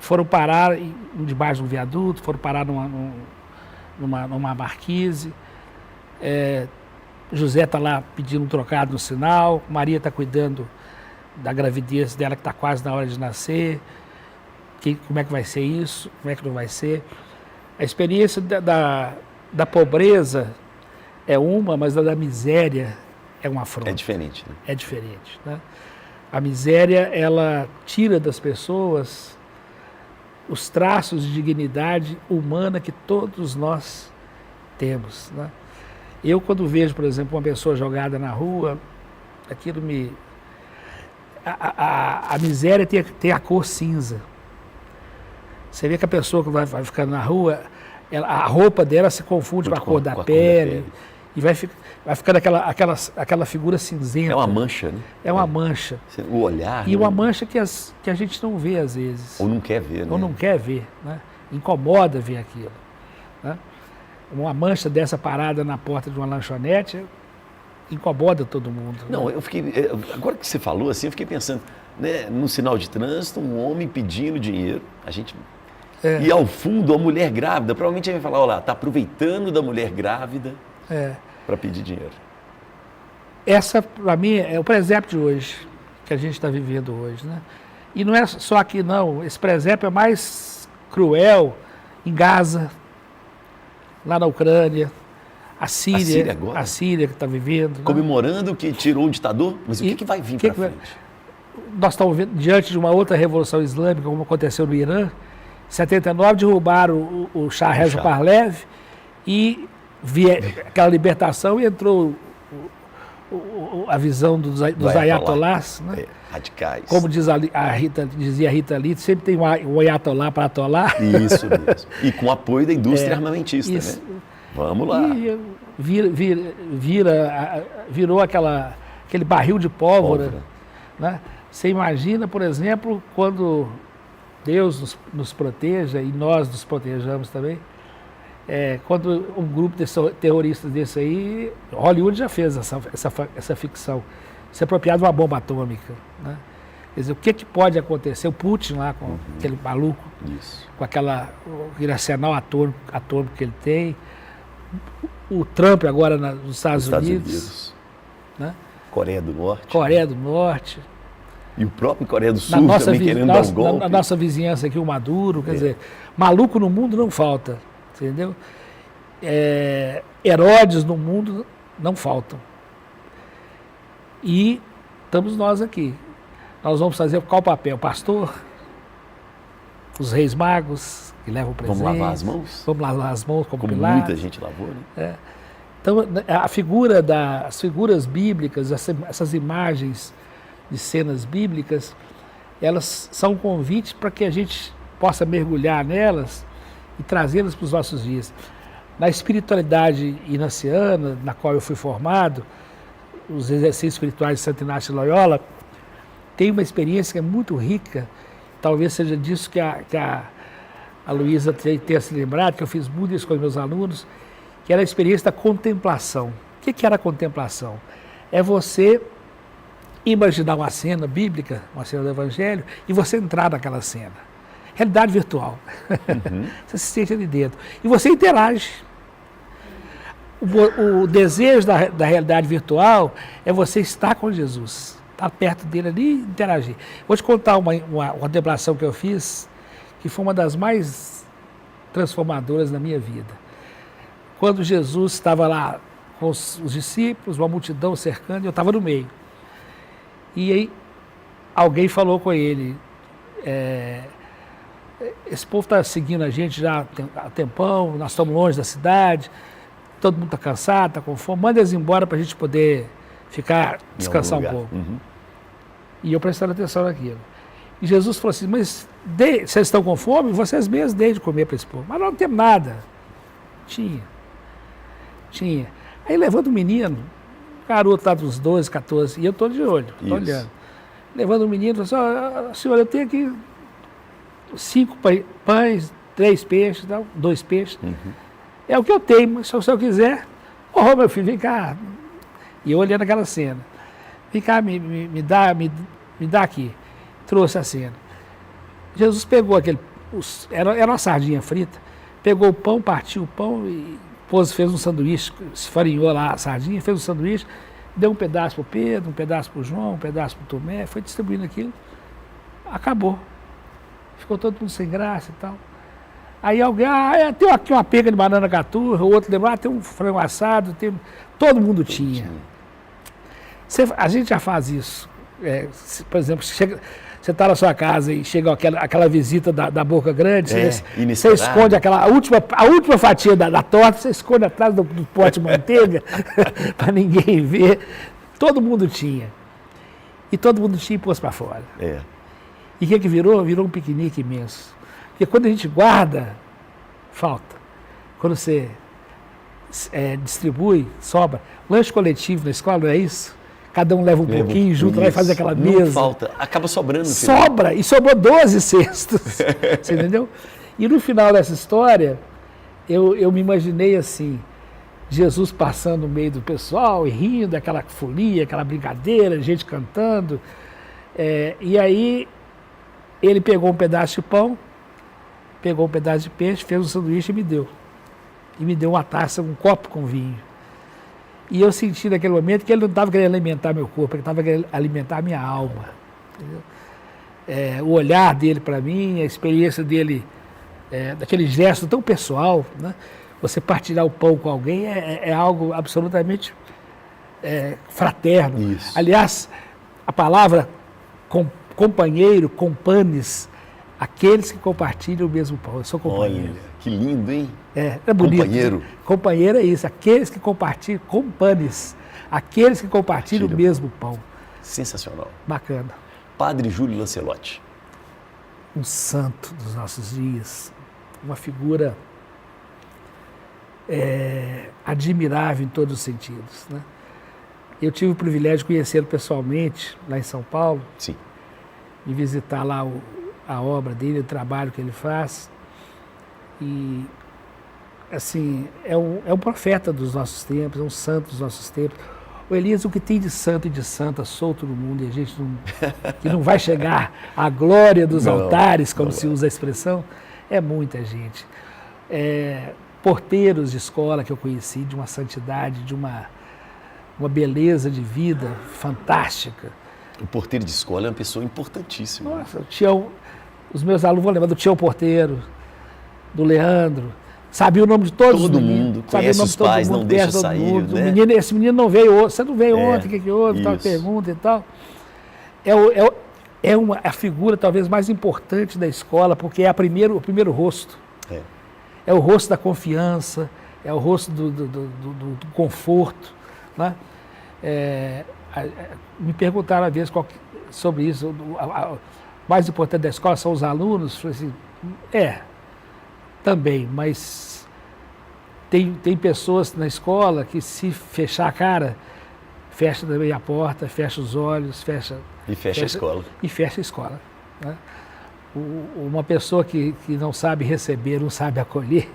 S2: foram parar debaixo de um viaduto, foram parar numa marquise. José está lá pedindo um trocado no sinal, Maria está cuidando da gravidez dela que está quase na hora de nascer. Como é que vai ser isso? Como é que não vai ser? A experiência da pobreza é uma, mas a da miséria é uma afronta.
S1: É diferente, né?
S2: É diferente, né? A miséria, ela tira das pessoas os traços de dignidade humana que todos nós temos, né? Eu, quando vejo, por exemplo, uma pessoa jogada na rua, aquilo me... A miséria tem a cor cinza. Você vê que a pessoa que vai ficando na rua, a roupa dela se confunde com a cor da pele, e vai ficando aquela figura cinzenta.
S1: É uma mancha, né?
S2: É uma mancha.
S1: O olhar...
S2: E uma mancha que a gente não vê, às vezes.
S1: Ou não quer ver, né?
S2: Ou não quer ver, né? Incomoda ver aquilo, né? Uma mancha dessa parada na porta de uma lanchonete incomoda todo mundo.
S1: Não,
S2: né?
S1: eu fiquei... Agora que você falou assim, eu fiquei pensando, né, num sinal de trânsito, um homem pedindo dinheiro, e ao fundo a mulher grávida, provavelmente ele vai falar, olha lá, está aproveitando da mulher grávida para pedir dinheiro.
S2: Essa, para mim, é o presépio de hoje, que a gente está vivendo hoje, né? E não é só aqui, não. Esse presépio é mais cruel em Gaza, lá na Ucrânia, a Síria que está vivendo.
S1: Comemorando que tirou o ditador? Mas o que vai vir para frente?
S2: Nós estamos diante de uma outra revolução islâmica, como aconteceu no Irã. Em 79, derrubaram o Shah Reza Pahlavi e aquela libertação e entrou a visão dos ayatolás, né?
S1: Radicais.
S2: Como dizia a Rita Lee, sempre tem um ayatolá para atolar.
S1: Isso mesmo. E com apoio da indústria armamentista, né? Vamos lá.
S2: E virou aquele barril de pólvora. Né? Você imagina, por exemplo, quando Deus nos proteja e nós nos protejamos também, quando um grupo de terroristas desse aí, Hollywood já fez essa ficção, se apropriar de uma bomba atômica, né? Quer dizer, o que pode acontecer? O Putin lá com aquele maluco, com aquele arsenal atômico que ele tem, o Trump agora nos Estados Unidos. Né?
S1: Coreia do Norte.
S2: Coreia do Norte.
S1: E o próprio Coreia do Sul também querendo dar um golpe.
S2: Na nossa vizinhança aqui, o Maduro, quer dizer, maluco no mundo não falta, entendeu? Herodes no mundo não faltam. E estamos nós aqui. Nós vamos fazer qual papel? Pastor? Os reis magos que levam o presente.
S1: Vamos lavar as mãos?
S2: Vamos lavar as mãos como
S1: Pilatos. Muita gente lavou, né?
S2: Então, as figuras bíblicas, essas imagens de cenas bíblicas, elas são um convite para que a gente possa mergulhar nelas e trazê-las para os nossos dias. Na espiritualidade inaciana, na qual eu fui formado, os exercícios espirituais de Santo Inácio de Loyola, tem uma experiência que é muito rica, talvez seja disso que a Luísa tenha se lembrado, que eu fiz muito isso com os meus alunos, que era a experiência da contemplação. O que era a contemplação? É você imaginar uma cena bíblica, uma cena do Evangelho, e você entrar naquela cena. Realidade virtual. Você se sente ali dentro. E você interage. O desejo da realidade virtual é você estar com Jesus, estar perto dele ali e interagir. Vou te contar uma contemplação que eu fiz, que foi uma das mais transformadoras na minha vida. Quando Jesus estava lá com os discípulos, uma multidão cercando, e eu estava no meio. E aí alguém falou com ele, esse povo está seguindo a gente já há tempão, nós estamos longe da cidade, todo mundo está cansado, está com fome, manda eles embora para a gente poder ficar, descansar um pouco. E eu prestando atenção naquilo. E Jesus falou assim, mas vocês estão com fome? Vocês mesmos deem de comer para esse povo. Mas não temos nada. Tinha. Aí levanta um menino, garoto lá dos 12, 14, e eu estou de olho, estou olhando. Levando um menino e fala assim, senhor, eu tenho aqui 5 pães, 3 peixes, 2 peixes. É o que eu tenho, mas se o senhor quiser, meu filho, vem cá. E eu olhando aquela cena. Vem cá, me dá aqui. Trouxe a cena. Jesus pegou era uma sardinha frita, pegou o pão, partiu o pão e fez um sanduíche, esfarinhou lá a sardinha, fez um sanduíche, deu um pedaço para o Pedro, um pedaço para o João, um pedaço para o Tomé, foi distribuindo aquilo, acabou. Ficou todo mundo sem graça e tal. Aí alguém, tem aqui uma pega de banana caturra, o outro levou, tem um frango assado, todo mundo tinha. A gente já faz isso. Por exemplo, você está na sua casa e chega aquela visita da boca grande, você esconde a última fatia da torta, você esconde atrás do pote de manteiga para ninguém ver. Todo mundo tinha. E todo mundo tinha e pôs para fora. E o que virou? Virou um piquenique imenso. Porque quando a gente guarda, falta. Quando você distribui, sobra. Lanche coletivo na escola, não é isso? Cada um leva um pouquinho junto, vai fazer aquela mesa.
S1: Não falta, acaba sobrando.
S2: Sobra, e sobrou 12 cestos. Você entendeu? E no final dessa história, eu me imaginei assim, Jesus passando no meio do pessoal e rindo, aquela folia, aquela brincadeira, gente cantando. E aí ele pegou um pedaço de pão, pegou um pedaço de peixe, fez um sanduíche e me deu. E me deu uma taça, um copo com vinho. E eu senti naquele momento que ele não estava querendo alimentar meu corpo, ele estava querendo alimentar a minha alma. O olhar dele para mim, a experiência dele, daquele gesto tão pessoal, né? Você partilhar o pão com alguém é algo absolutamente fraterno.
S1: Isso.
S2: Aliás, a palavra companheiro, companes, aqueles que compartilham o mesmo pão. Eu sou companheiro.
S1: Olha, que lindo, hein?
S2: É bonito.
S1: Companheiro.
S2: Companheiro é isso, aqueles que compartilham, companes, aqueles que compartilham o mesmo pão.
S1: Sensacional.
S2: Bacana.
S1: Padre Júlio Lancelotti.
S2: Um santo dos nossos dias, uma figura admirável em todos os sentidos, né? Eu tive o privilégio de conhecê-lo pessoalmente, lá em São Paulo.
S1: Sim.
S2: E visitar lá a obra dele, o trabalho que ele faz. E, assim, é um profeta dos nossos tempos, é um santo dos nossos tempos. O Elias, o que tem de santo e de santa solto no mundo, e a gente que não vai chegar à glória dos altares, como se usa a expressão, é muita gente. Porteiros de escola que eu conheci, de uma santidade, de uma beleza de vida fantástica.
S1: O porteiro de escola é uma pessoa importantíssima.
S2: Nossa, os meus alunos vão lembrar do Tião Porteiro, do Leandro, sabia o nome de todos
S1: Todo
S2: os meninos.
S1: mundo conhece os pais, não deixa sair, né?
S2: Esse menino não veio hoje, você não veio ontem, o que houve, tal, pergunta e tal. É a figura talvez mais importante da escola, porque é o primeiro rosto. É o rosto da confiança, é o rosto do conforto. Né? Me perguntaram uma vez sobre isso. O mais importante da escola são os alunos. Eu falei assim, também, mas tem pessoas na escola que, se fechar a cara, fecha também a porta, fecha os olhos,
S1: E fecha a escola.
S2: E fecha a escola. Né? Uma pessoa que não sabe receber, não sabe acolher,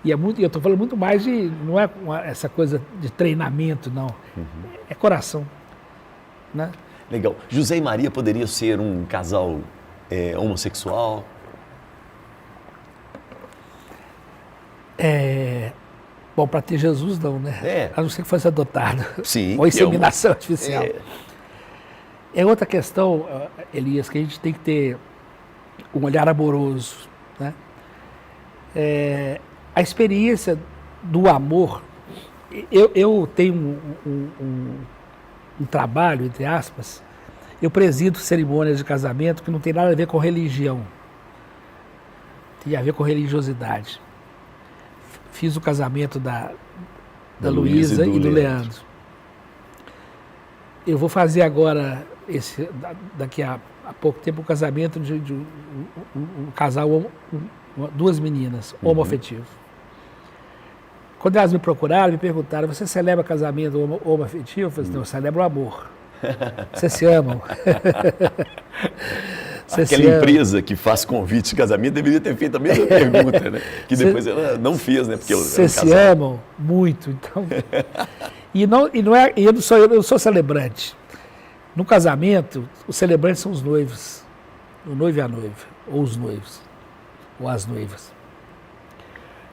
S2: e eu estou falando muito mais de, não é essa coisa de treinamento, não, é coração. Né?
S1: Legal. José e Maria poderiam ser um casal homossexual?
S2: Bom, para ter Jesus não, né? A não ser que fosse adotado.
S1: Sim.
S2: Ou inseminação artificial. É outra questão, Elias, que a gente tem que ter um olhar amoroso. Né? A experiência do amor, eu tenho um trabalho, entre aspas, eu presido cerimônias de casamento que não tem nada a ver com religião, tem a ver com religiosidade. Fiz o casamento da Luísa e do Leandro. Eu vou fazer agora, daqui a pouco tempo, o casamento de um casal, duas meninas, homoafetivo. Quando elas me procuraram, me perguntaram, você celebra casamento homoafetivo? Eu falei assim, não, eu celebro o amor. Vocês se amam?
S1: Aquela empresa que faz convite de casamento deveria ter feito a mesma pergunta, né? Que depois ela não fez, né? Porque
S2: vocês se amam muito, então. Eu não sou celebrante. No casamento, os celebrantes são os noivos, o noivo e a noiva, ou os noivos, ou as noivas.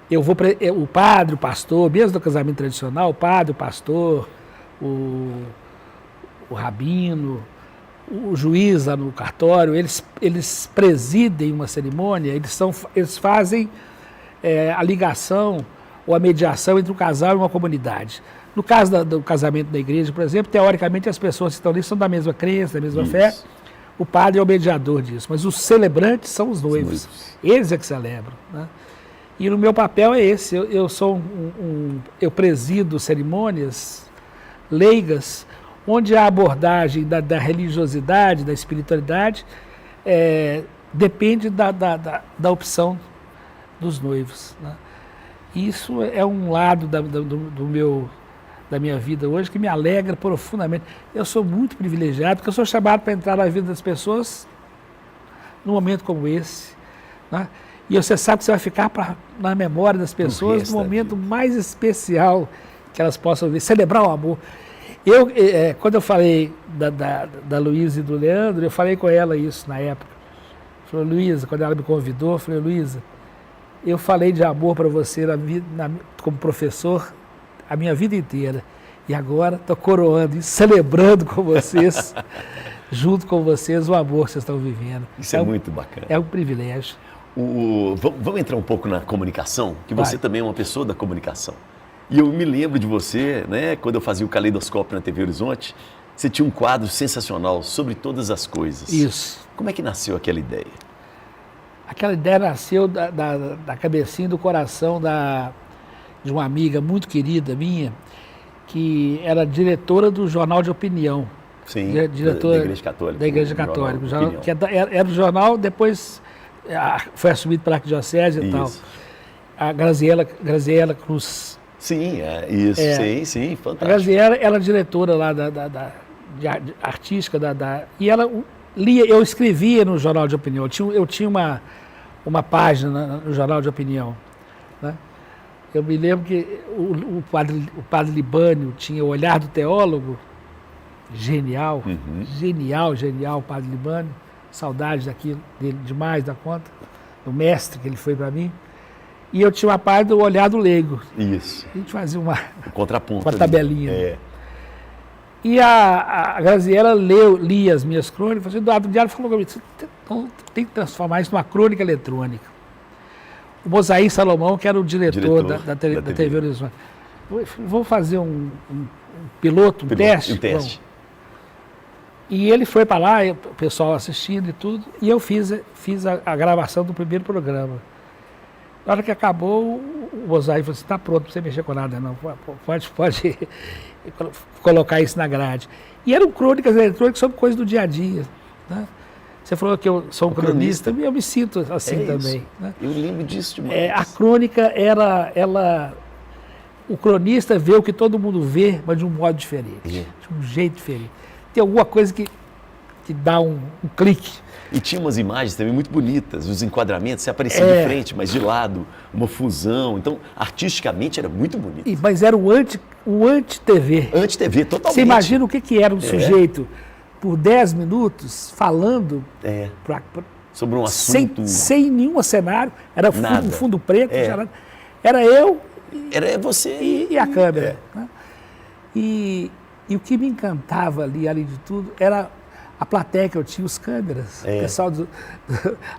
S2: O padre, o pastor, mesmo no casamento tradicional, o padre, o pastor, o rabino, o juiz lá no cartório, eles presidem uma cerimônia, eles fazem a ligação ou a mediação entre um casal e uma comunidade. No caso do casamento da igreja, por exemplo, teoricamente as pessoas que estão ali são da mesma crença, da mesma fé. O padre é o mediador disso, mas os celebrantes são os noivos. Eles é que celebram. Né? E no meu papel é esse, eu presido cerimônias leigas, onde a abordagem da religiosidade, da espiritualidade, depende da opção dos noivos. Né? Isso é um lado da minha vida hoje que me alegra profundamente. Eu sou muito privilegiado, porque eu sou chamado para entrar na vida das pessoas num momento como esse. Né? E você sabe que você vai ficar na memória das pessoas no momento mais especial que elas possam ver, celebrar o amor. Quando eu falei da Luísa e do Leandro, eu falei com ela isso na época. Falei, Luísa, quando ela me convidou, eu falei, Luísa, eu falei de amor para você como professor a minha vida inteira. E agora estou coroando e celebrando com vocês, junto com vocês, o amor que vocês estão vivendo.
S1: Isso é muito bacana.
S2: É um privilégio.
S1: Vamos entrar um pouco na comunicação, que você também é uma pessoa da comunicação. E eu me lembro de você, né, quando eu fazia o Caleidoscópio na TV Horizonte, você tinha um quadro sensacional sobre todas as coisas.
S2: Isso.
S1: Como é que nasceu aquela ideia?
S2: Aquela ideia nasceu da cabecinha do coração de uma amiga muito querida minha, que era diretora do Jornal de Opinião.
S1: Sim,
S2: diretora
S1: da Igreja Católica.
S2: Da Igreja Católica. Que era o jornal, depois foi assumido pela Arquidiocese e tal. A Graziela Cruz.
S1: Sim, isso, sim, fantástico.
S2: A Graziela era diretora lá de artística e ela lia, eu escrevia no Jornal de Opinião, eu tinha uma página no Jornal de Opinião. Né? Eu me lembro que o padre Libânio tinha o Olhar do Teólogo, genial, genial o padre Libânio, saudade dele demais da conta, do mestre que ele foi para mim. E eu tinha uma parte do Olhar do Leigo. Isso. A gente fazia
S1: contraponto.
S2: Uma tabelinha. E a Graziella lia as minhas crônicas, falou assim, Eduardo, o diário falou comigo, você tem que transformar isso numa crônica eletrônica. O Mosaí Salomão, que era o diretor da TV Horizonte, vou fazer um piloto, um teste. E ele foi para lá, o pessoal assistindo e tudo, e eu fiz a gravação do primeiro programa. Na hora que acabou, o Mosaí falou assim, está pronto, não precisa mexer com nada não, pode colocar isso na grade. E eram crônicas eletrônicas sobre coisas do dia a dia. Né? Você falou que eu sou um cronista, eu me sinto assim também. Né?
S1: Eu lembro disso demais.
S2: A crônica o cronista vê o que todo mundo vê, mas de um modo diferente, de um jeito diferente. Tem alguma coisa que dá um clique.
S1: E tinha umas imagens também muito bonitas, os enquadramentos, você aparecia de frente, mas de lado, uma fusão. Então, artisticamente era muito bonito.
S2: Mas era o anti-TV.
S1: Anti-TV, totalmente.
S2: Você imagina o que era um sujeito por 10 minutos falando
S1: sobre um assunto.
S2: Sem nenhum cenário, era um fundo preto, era eu
S1: era você
S2: e a câmera. Né? E o que me encantava ali, além de tudo, era a plateia que eu tinha, os câmeras, o pessoal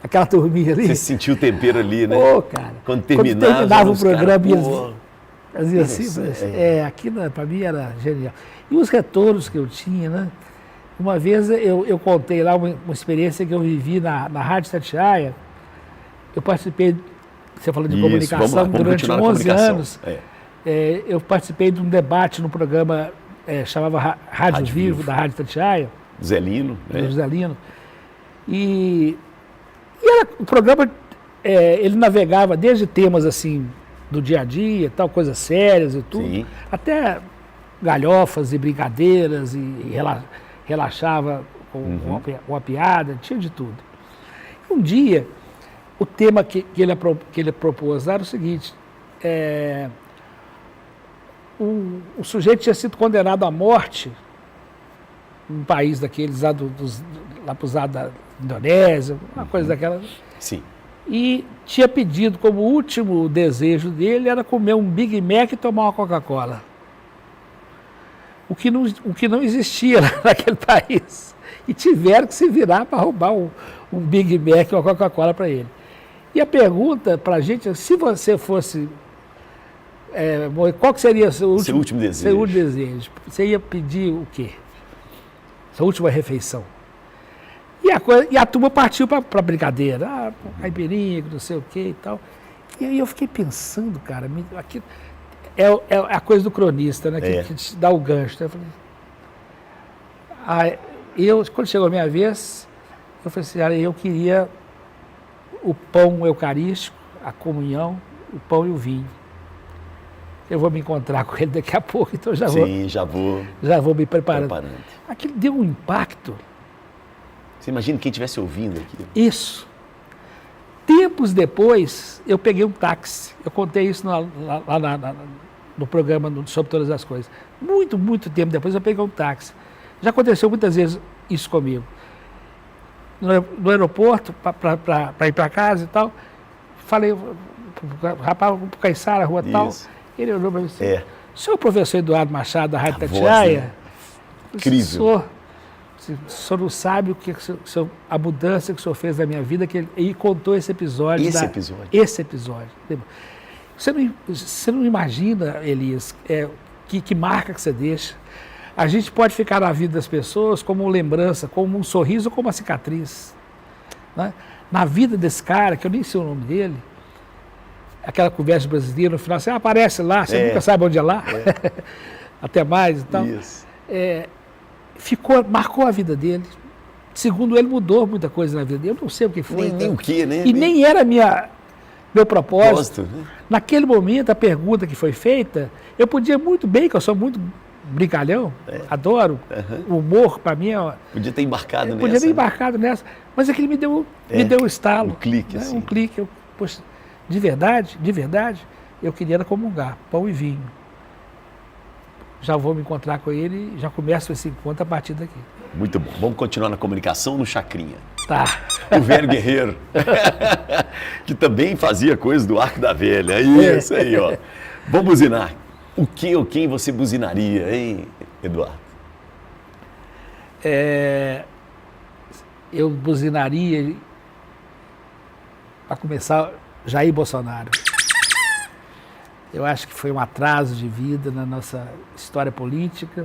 S2: aquela turminha ali.
S1: Você sentiu o tempero ali, né?
S2: Pô, cara.
S1: Quando terminava
S2: o programa, fazia assim, aquilo para mim era genial. E os retornos que eu tinha, né? Uma vez eu contei lá uma experiência que eu vivi na Rádio Itatiaia. Eu participei, você falou de comunicação, durante 11 anos. Eu participei de um debate no programa, chamava Rádio Vivo, da Rádio Itatiaia.
S1: Zé Lino.
S2: Do Zé Lino. E o programa, ele navegava desde temas assim, do dia a dia, tal, coisas sérias e tudo, até galhofas e brincadeiras, e relaxava com uma piada, tinha de tudo. Um dia, o tema que ele propôs era o seguinte, o sujeito tinha sido condenado à morte num país daqueles lá para os lados da Indonésia, uma coisa daquela.
S1: Sim.
S2: E tinha pedido como último desejo dele era comer um Big Mac e tomar uma Coca-Cola. O que não existia naquele país. E tiveram que se virar para roubar um Big Mac e uma Coca-Cola para ele. E a pergunta para a gente, se você fosse... qual que seria o seu último desejo? Você ia pedir o quê? Sua última refeição. E a turma partiu para brincadeira. Caipirinha, não sei o quê e tal. E aí eu fiquei pensando, cara, aquilo é a coisa do cronista, né? Que te dá o gancho. Né? Quando chegou a minha vez, eu falei assim, eu queria o pão eucarístico, a comunhão, o pão e o vinho. Eu vou me encontrar com ele daqui a pouco, então já vou me preparando. Aquilo deu um impacto.
S1: Você imagina quem estivesse ouvindo aquilo?
S2: Isso. Tempos depois, eu peguei um táxi. Eu contei isso lá no programa sobre todas as coisas. Muito, muito tempo depois, eu peguei um táxi. Já aconteceu muitas vezes isso comigo. No aeroporto, para ir para casa e tal, falei, rapaz, para Caiçara, rua tal. Ele olhou para mim e disse, o senhor professor Eduardo Machado, da Rádio Itatiaia?
S1: Né? Incrível.
S2: O senhor não sabe a mudança que o senhor fez na minha vida, e contou esse episódio. Esse episódio. Você não imagina, Elias, que marca que você deixa. A gente pode ficar na vida das pessoas como lembrança, como um sorriso, como uma cicatriz. Né? Na vida desse cara, que eu nem sei o nome dele, aquela conversa brasileira, no final, você aparece lá, você nunca sabe onde é lá. Até mais e tal.
S1: Isso.
S2: Marcou a vida dele. Segundo ele, mudou muita coisa na vida dele. Eu não sei o que foi.
S1: Nem o que, né?
S2: E nem era meu propósito.
S1: Né?
S2: Naquele momento, a pergunta que foi feita, eu podia muito bem, que eu sou muito brincalhão, adoro. O humor, para mim,
S1: podia ter embarcado nessa.
S2: Podia ter embarcado nessa. Mas aquele me deu um estalo.
S1: Um clique, assim.
S2: Um clique. Poxa, de verdade, eu queria comungar, pão e vinho. Já vou me encontrar com ele, já começo esse encontro a partir daqui.
S1: Muito bom. Vamos continuar na comunicação no Chacrinha.
S2: Tá.
S1: O velho guerreiro, que também fazia coisas do Arco da Velha. Isso aí, ó. Vamos buzinar. O que ou quem você buzinaria, hein, Eduardo?
S2: eu buzinaria para começar Jair Bolsonaro. Eu acho que foi um atraso de vida na nossa história política,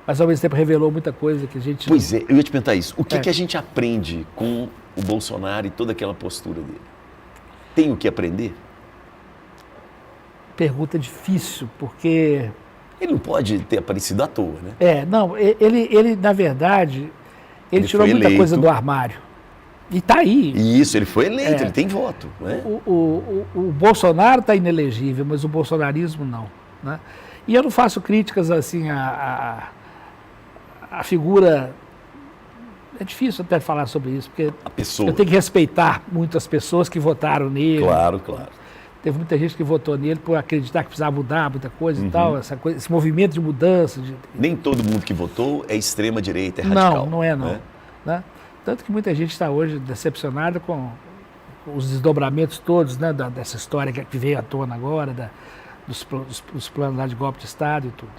S2: mas ao mesmo tempo revelou muita coisa que a gente...
S1: Pois é, eu ia te perguntar isso. O que a gente aprende com o Bolsonaro e toda aquela postura dele? Tem o que aprender?
S2: Pergunta difícil, porque...
S1: Ele não pode ter aparecido à toa, né?
S2: Não, ele na verdade, ele tirou muita coisa do armário. E está aí.
S1: Isso, ele foi eleito, ele tem voto. Né?
S2: O Bolsonaro está inelegível, mas o bolsonarismo não. Né? E eu não faço críticas assim a figura... É difícil até falar sobre isso, porque eu tenho que respeitar muito as pessoas que votaram nele.
S1: Claro, claro.
S2: Teve muita gente que votou nele por acreditar que precisava mudar muita coisa e tal, esse movimento de mudança.
S1: Nem todo mundo que votou é extrema-direita, é radical.
S2: Não é não. Né? Tanto que muita gente está hoje decepcionada com os desdobramentos todos, né, dessa história que veio à tona agora, dos planos lá de golpe de Estado e tudo.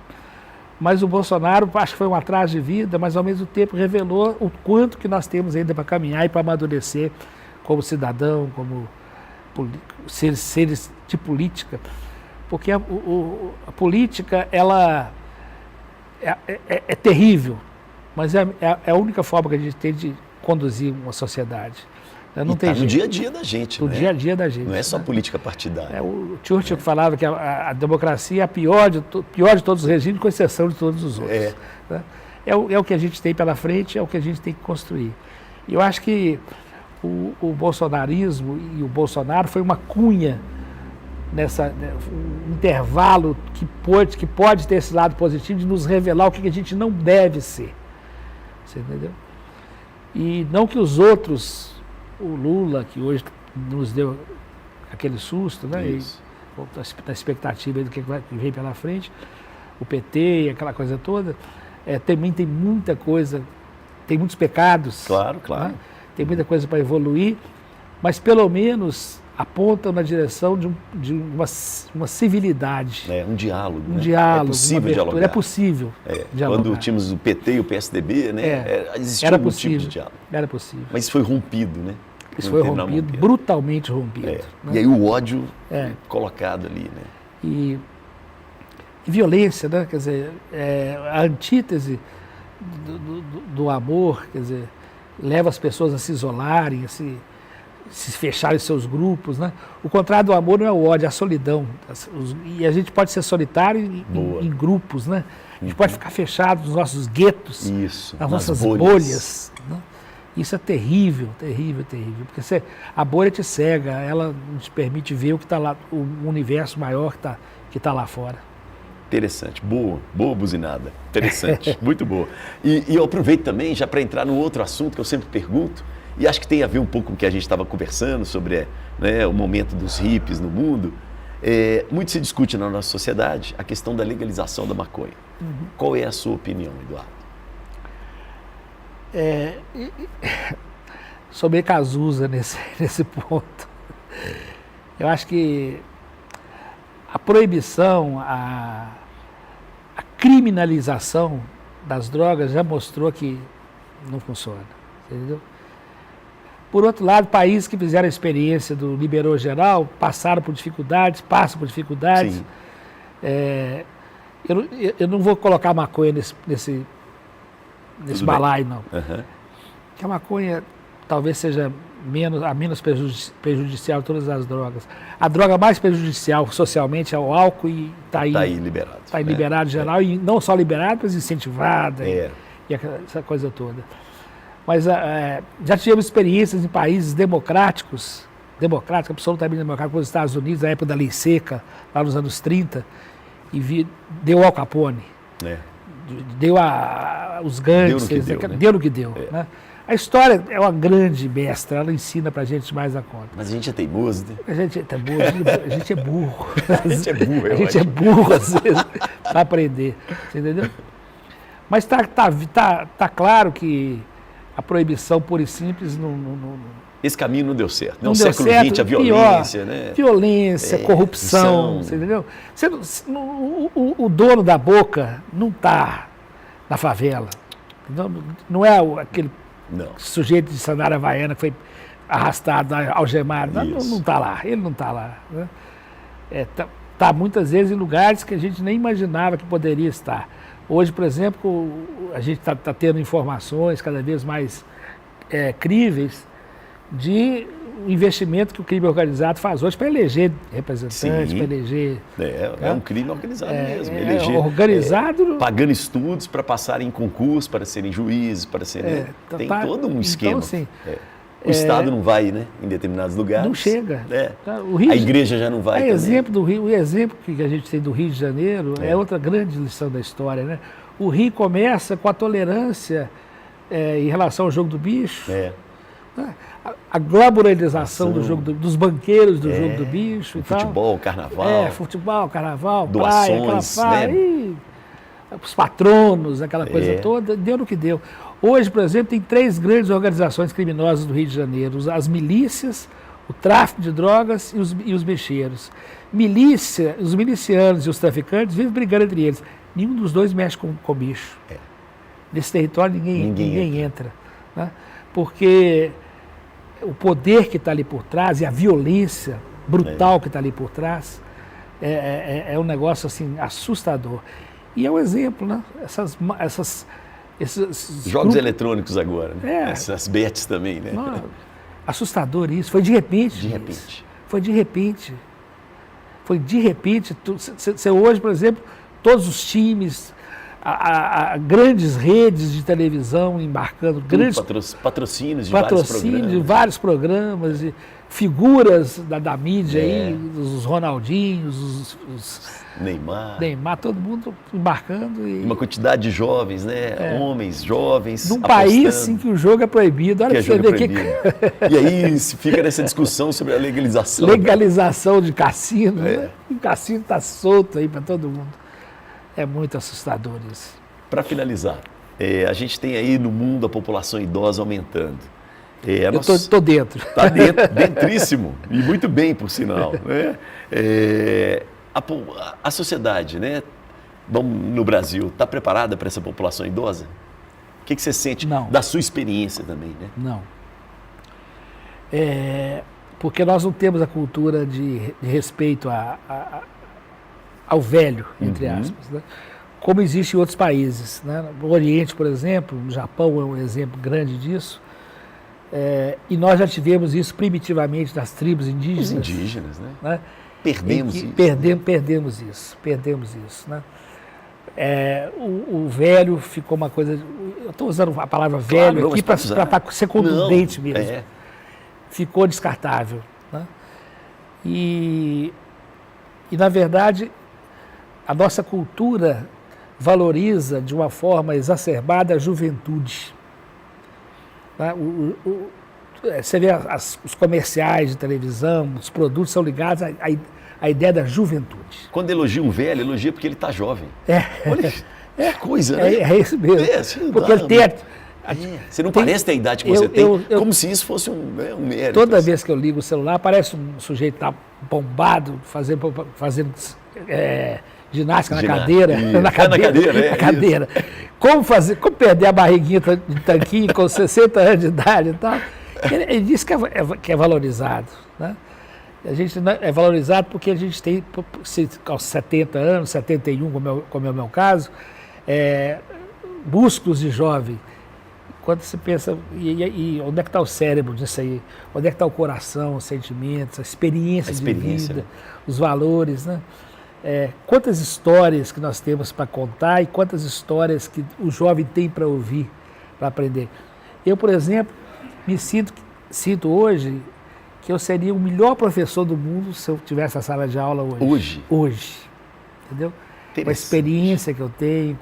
S2: Mas o Bolsonaro, acho que foi um atraso de vida, mas ao mesmo tempo revelou o quanto que nós temos ainda para caminhar e para amadurecer como cidadão, como seres de política. Porque a política, ela é terrível, mas é a única forma que a gente tem de conduzir uma sociedade. Não tem jeito.
S1: No dia a dia da gente,
S2: no dia a dia da gente.
S1: Não é só política partidária.
S2: O Churchill falava que a democracia é a pior de todos os regimes, com exceção de todos os outros. Né? É o que a gente tem pela frente, é o que a gente tem que construir. E eu acho que o bolsonarismo e o Bolsonaro foi uma cunha um intervalo que pode ter esse lado positivo de nos revelar o que a gente não deve ser. Você entendeu? E não que os outros, o Lula, que hoje nos deu aquele susto, né? Na expectativa do que vem pela frente, o PT e aquela coisa toda, também tem muita coisa, tem muitos pecados.
S1: Claro.
S2: Né? Tem muita coisa para evoluir, mas pelo menos apontam na direção de uma civilidade.
S1: Um diálogo.
S2: Um diálogo.
S1: É possível dialogar.
S2: É possível dialogar.
S1: Quando tínhamos o PT e o PSDB, né, existia
S2: era
S1: um
S2: possível,
S1: tipo de diálogo.
S2: Era possível.
S1: Mas isso foi rompido, né?
S2: Isso foi rompido, brutalmente rompido. Né?
S1: E aí o ódio colocado ali, né?
S2: E violência, né? Quer dizer, a antítese do amor, quer dizer, leva as pessoas a se isolarem, a se fecharem em seus grupos, né? O contrário do amor não é o ódio, é a solidão. E a gente pode ser solitário em grupos, né? A gente pode ficar fechado nos nossos guetos, nas nossas bolhas. Né? Isso é terrível, terrível, terrível. Porque a bolha te cega, ela não te permite ver o que está lá, o universo maior que tá lá fora.
S1: Interessante, boa buzinada, interessante, muito boa. E eu aproveito também já para entrar num outro assunto que eu sempre pergunto, e acho que tem a ver um pouco com o que a gente estava conversando sobre o momento dos hippies no mundo. Muito se discute na nossa sociedade a questão da legalização da maconha. Qual é a sua opinião, Eduardo?
S2: Sou meio casusa nesse ponto. Eu acho que a proibição, a criminalização das drogas já mostrou que não funciona, entendeu? Por outro lado, países que fizeram a experiência do liberou geral passaram por dificuldades, passam por dificuldades. Eu não vou colocar maconha nesse balaio, não. Porque a maconha talvez seja a menos prejudicial de todas as drogas. A droga mais prejudicial socialmente é o álcool e está aí
S1: liberado.
S2: Está aí liberado geral, e não só liberado, mas incentivado e essa coisa toda. Mas já tivemos experiências em países democráticos, absolutamente democráticos, como os Estados Unidos, na época da lei seca, lá nos anos 30, e deu Al Capone, deu os gangsters, deu no que deu. Né? A história é uma grande mestra, ela ensina pra gente mais a conta.
S1: Mas a gente é teimoso, né?
S2: A gente é teimoso, a gente é burro.
S1: A gente é burro,
S2: A gente é burro, às vezes, para aprender, você entendeu? Mas tá claro que a proibição pura e simples não...
S1: Esse caminho não deu certo.
S2: Não deu
S1: século
S2: certo,
S1: XX, a violência, né?
S2: Violência, corrupção, você entendeu? O dono da boca não está na favela. Não é aquele
S1: Não.
S2: sujeito de sandália havaiana que foi arrastado, algemado. Não
S1: Isso.
S2: está lá, ele não está lá. Né? Tá muitas vezes em lugares que a gente nem imaginava que poderia estar. Hoje, por exemplo, a gente está tendo informações cada vez mais críveis de investimento que o crime organizado faz hoje para eleger representantes, para eleger...
S1: É um crime organizado mesmo. Eleger,
S2: organizado...
S1: pagando estudos para passarem em concurso, para serem juízes, para serem... tem todo um esquema.
S2: Então, assim,
S1: o Estado não vai, né, em determinados lugares.
S2: Não chega.
S1: A igreja já não vai também.
S2: O exemplo que a gente tem do Rio de Janeiro é outra grande lição da história. Né? O Rio começa com a tolerância em relação ao jogo do bicho. A glamorização do jogo dos banqueiros do jogo do bicho.
S1: Futebol, carnaval.
S2: Futebol, carnaval,
S1: doações,
S2: praia, os patronos, aquela coisa toda, deu no que deu. Hoje, por exemplo, tem 3 grandes organizações criminosas do Rio de Janeiro: as milícias, o tráfico de drogas e os bicheiros. Os milicianos e os traficantes vivem brigando entre eles. Nenhum dos dois mexe com bicho. Nesse território ninguém entra. Né? Porque o poder que está ali por trás e a violência brutal que está ali por trás é um negócio assim assustador. E é um exemplo, né? Esses
S1: jogos eletrônicos agora, né? Essas bets também, né?
S2: Assustador isso. Foi de repente. Foi de repente. Você hoje, por exemplo, todos os times, grandes redes de televisão embarcando, grandes
S1: patrocínios de
S2: vários programas, e figuras da mídia aí, os Ronaldinhos, os Neymar, todo mundo embarcando.
S1: Uma quantidade de jovens, né? Homens, jovens.
S2: Num país em que o jogo é proibido. Olha que você vê que...
S1: E aí fica nessa discussão sobre a legalização.
S2: Legalização de cassino. Né? O cassino está solto aí para todo mundo. É muito assustador isso.
S1: Para finalizar, a gente tem aí no mundo a população idosa aumentando.
S2: Eu estou dentro.
S1: Está dentríssimo, e muito bem, por sinal. Né? A sociedade, né, no Brasil, está preparada para essa população idosa? O que você sente da sua experiência também? Né?
S2: Não. Porque nós não temos a cultura de respeito ao velho, entre aspas, né? Como existe em outros países. Né? No Oriente, por exemplo, no Japão é um exemplo grande disso, e nós já tivemos isso primitivamente nas tribos indígenas.
S1: Os indígenas,
S2: né?
S1: Perdemos isso.
S2: Perdemos isso. Né? O velho ficou uma coisa... Eu estou usando a palavra velho aqui para ser contundente mesmo. Ficou descartável. Né? E, na verdade, a nossa cultura valoriza de uma forma exacerbada a juventude. Né? Você vê os comerciais de televisão, os produtos são ligados à ideia da juventude.
S1: Quando elogia um velho, elogia porque ele está jovem. Olha, que coisa, né?
S2: É isso mesmo. Porque ele tem...
S1: Você não parece ter a idade que você tem, como se isso fosse um mérito.
S2: Toda vez que eu ligo o celular, parece um sujeito que está bombado, fazendo ginástica na cadeira. Na cadeira. Como perder a barriguinha de tanquinho com 60 anos de idade e tal. Ele diz que é valorizado. Né? A gente é valorizado porque a gente tem, aos 70 anos, 71, como é o meu caso, músculos de jovem. Quando você pensa, e onde é que está o cérebro disso aí? Onde é que está o coração, os sentimentos, a experiência de vida, né? Os valores, né? Quantas histórias que nós temos para contar e quantas histórias que o jovem tem para ouvir, para aprender. Eu, por exemplo, me sinto hoje que eu seria o melhor professor do mundo se eu tivesse a sala de aula hoje. Hoje. Entendeu? Com a experiência que eu tenho,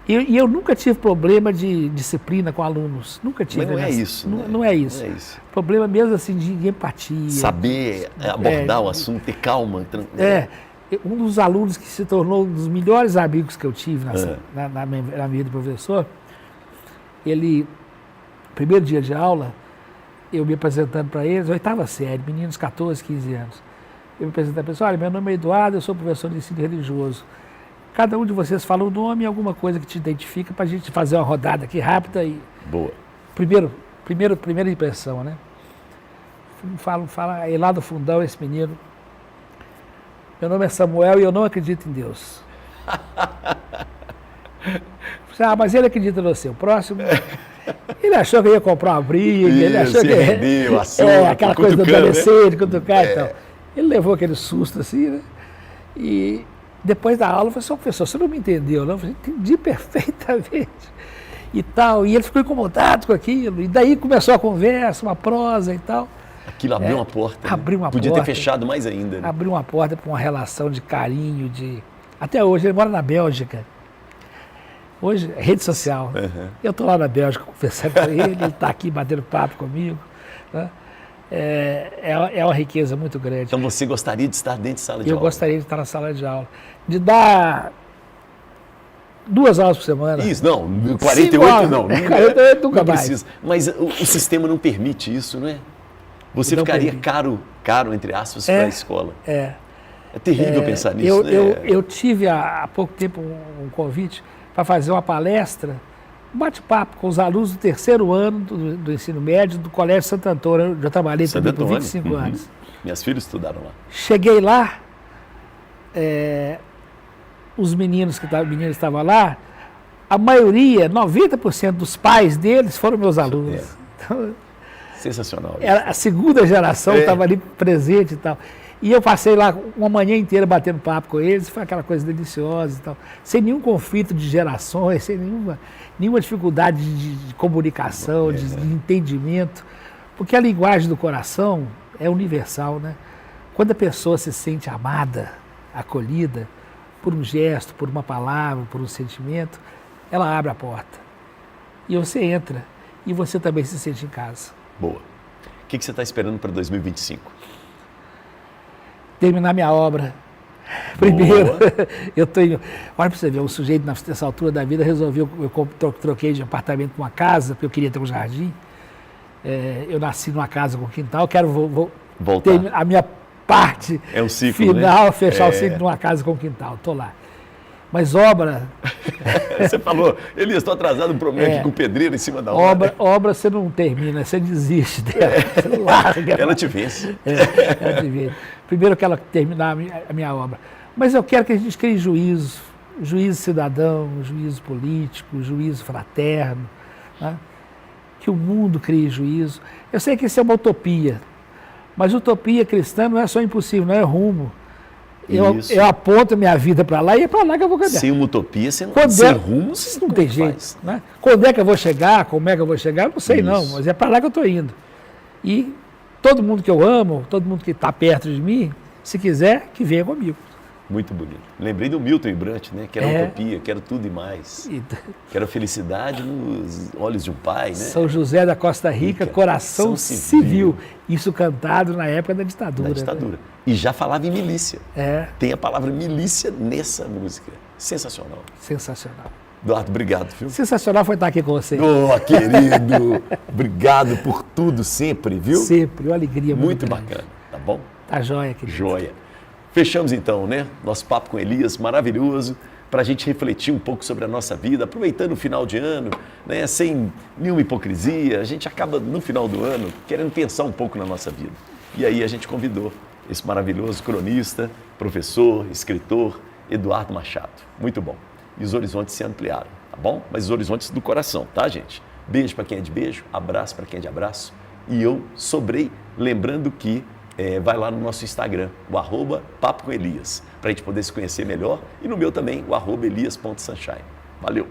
S2: E eu nunca tive problema de disciplina com alunos. Nunca tive.
S1: Mas não é isso.
S2: Não é isso. Problema mesmo assim de empatia.
S1: Saber abordar o assunto, ter calma.
S2: Um dos alunos que se tornou um dos melhores amigos que eu tive na minha vida de professor, ele, primeiro dia de aula, eu me apresentando para eles, 8ª série, meninos 14, 15 anos. Eu me apresentei para eles, olha, meu nome é Eduardo, eu sou professor de ensino religioso. Cada um de vocês fala o nome e alguma coisa que te identifica para a gente fazer uma rodada aqui rápida. E
S1: Boa.
S2: primeira impressão, né? Fala aí lá do fundão esse menino. Meu nome é Samuel e eu não acredito em Deus. Mas ele acredita em você. O próximo, ele achou que ia comprar uma briga, ele achou que
S1: rendeu,
S2: aquela coisa do adolescente, cutucar e tal. Ele levou aquele susto assim, né? E depois da aula, eu falei assim, professor, você não me entendeu, não? Eu falei, entendi perfeitamente. E tal, e ele ficou incomodado com aquilo, e daí começou a conversa, uma prosa e tal.
S1: Aquilo abriu uma porta.
S2: Abriu uma
S1: Podia
S2: porta.
S1: ter fechado mais ainda. Né?
S2: Abriu uma porta para uma relação de carinho, de... Até hoje, ele mora na Bélgica. Hoje, rede social.
S1: Uhum.
S2: Eu estou lá na Bélgica conversando com ele está aqui batendo papo comigo. Né? É uma riqueza muito grande.
S1: Então você gostaria de estar dentro de sala de aula?
S2: Eu gostaria de estar na sala de aula. De dar 2 aulas por semana.
S1: Isso, não, 48 não.
S2: 48 nunca
S1: não
S2: mais.
S1: precisa. Mas o sistema não permite isso, não é? Você
S2: Não
S1: ficaria
S2: permite.
S1: caro, entre aspas, para a escola.
S2: É
S1: terrível pensar nisso, né?
S2: Eu tive há pouco tempo um convite para fazer uma palestra, um bate-papo com os alunos do 3º ano do ensino médio do Colégio Santo Antônio. Eu já trabalhei também por 25 anos.
S1: Minhas filhas estudaram lá.
S2: Cheguei lá, os meninos que estavam lá, a maioria, 90% dos pais deles foram meus alunos. Então,
S1: sensacional.
S2: A segunda geração estava ali presente e tal. E eu passei lá uma manhã inteira batendo papo com eles, foi aquela coisa deliciosa e tal, sem nenhum conflito de gerações, sem nenhuma dificuldade de comunicação, de entendimento, porque a linguagem do coração é universal, né? Quando a pessoa se sente amada, acolhida, por um gesto, por uma palavra, por um sentimento, ela abre a porta. E você entra, e você também se sente em casa.
S1: Boa. O que você está esperando para 2025?
S2: Terminar minha obra. Primeiro, eu tenho... Olha para você ver, um sujeito nessa altura da vida resolveu, eu troquei de apartamento para uma casa, porque eu queria ter um jardim. Eu nasci numa casa com quintal, quero
S1: voltar.
S2: Ter a minha parte
S1: um ciclo,
S2: final,
S1: né?
S2: fechar o ciclo numa casa com quintal, estou lá. Mas obra...
S1: Você falou, Elias, estou atrasado, um problema aqui com o pedreiro em cima da obra.
S2: Obra você não termina, você desiste dela, você larga.
S1: Ela te vence.
S2: Ela te vence. Primeiro eu quero terminar a minha obra. Mas eu quero que a gente crie juízo cidadão, juízo político, juízo fraterno, né? Que o mundo crie juízo. Eu sei que isso é uma utopia, mas utopia cristã não é só impossível, não é rumo. Eu aponto a minha vida para lá e é para lá que eu vou caminhar.
S1: Sem uma utopia, sem rumo,
S2: não tem jeito. Né? Quando é que eu vou chegar, como é que eu vou chegar, eu não sei não, mas é para lá que eu estou indo. E todo mundo que eu amo, todo mundo que está perto de mim, se quiser, que venha comigo.
S1: Muito bonito. Lembrei do Milton e Brant, né? Quero utopia, quero tudo e mais. Quero felicidade nos olhos de um pai, né?
S2: São José da Costa Rica, Coração Civil. Isso cantado na época da ditadura.
S1: Da ditadura. Né? E já falava em milícia. Tem a palavra milícia nessa música. Sensacional.
S2: Sensacional.
S1: Eduardo, obrigado, viu?
S2: Sensacional foi estar aqui com você.
S1: Querido, obrigado por tudo sempre, viu?
S2: Sempre, uma alegria
S1: muito bacana, tá bom?
S2: Tá joia, querido.
S1: Joia. Fechamos então, né? Nosso papo com Elias, maravilhoso, para a gente refletir um pouco sobre a nossa vida, aproveitando o final de ano, né? Sem nenhuma hipocrisia, a gente acaba no final do ano querendo pensar um pouco na nossa vida. E aí a gente convidou esse maravilhoso cronista, professor, escritor, Eduardo Machado. Muito bom. E os horizontes se ampliaram, tá bom? Mas os horizontes do coração, tá, gente? Beijo para quem é de beijo, abraço para quem é de abraço. E eu sobrei, lembrando que vai lá no nosso Instagram, o @papo com Elias, para a gente poder se conhecer melhor. E no meu também, o @elias.sunshine. Valeu!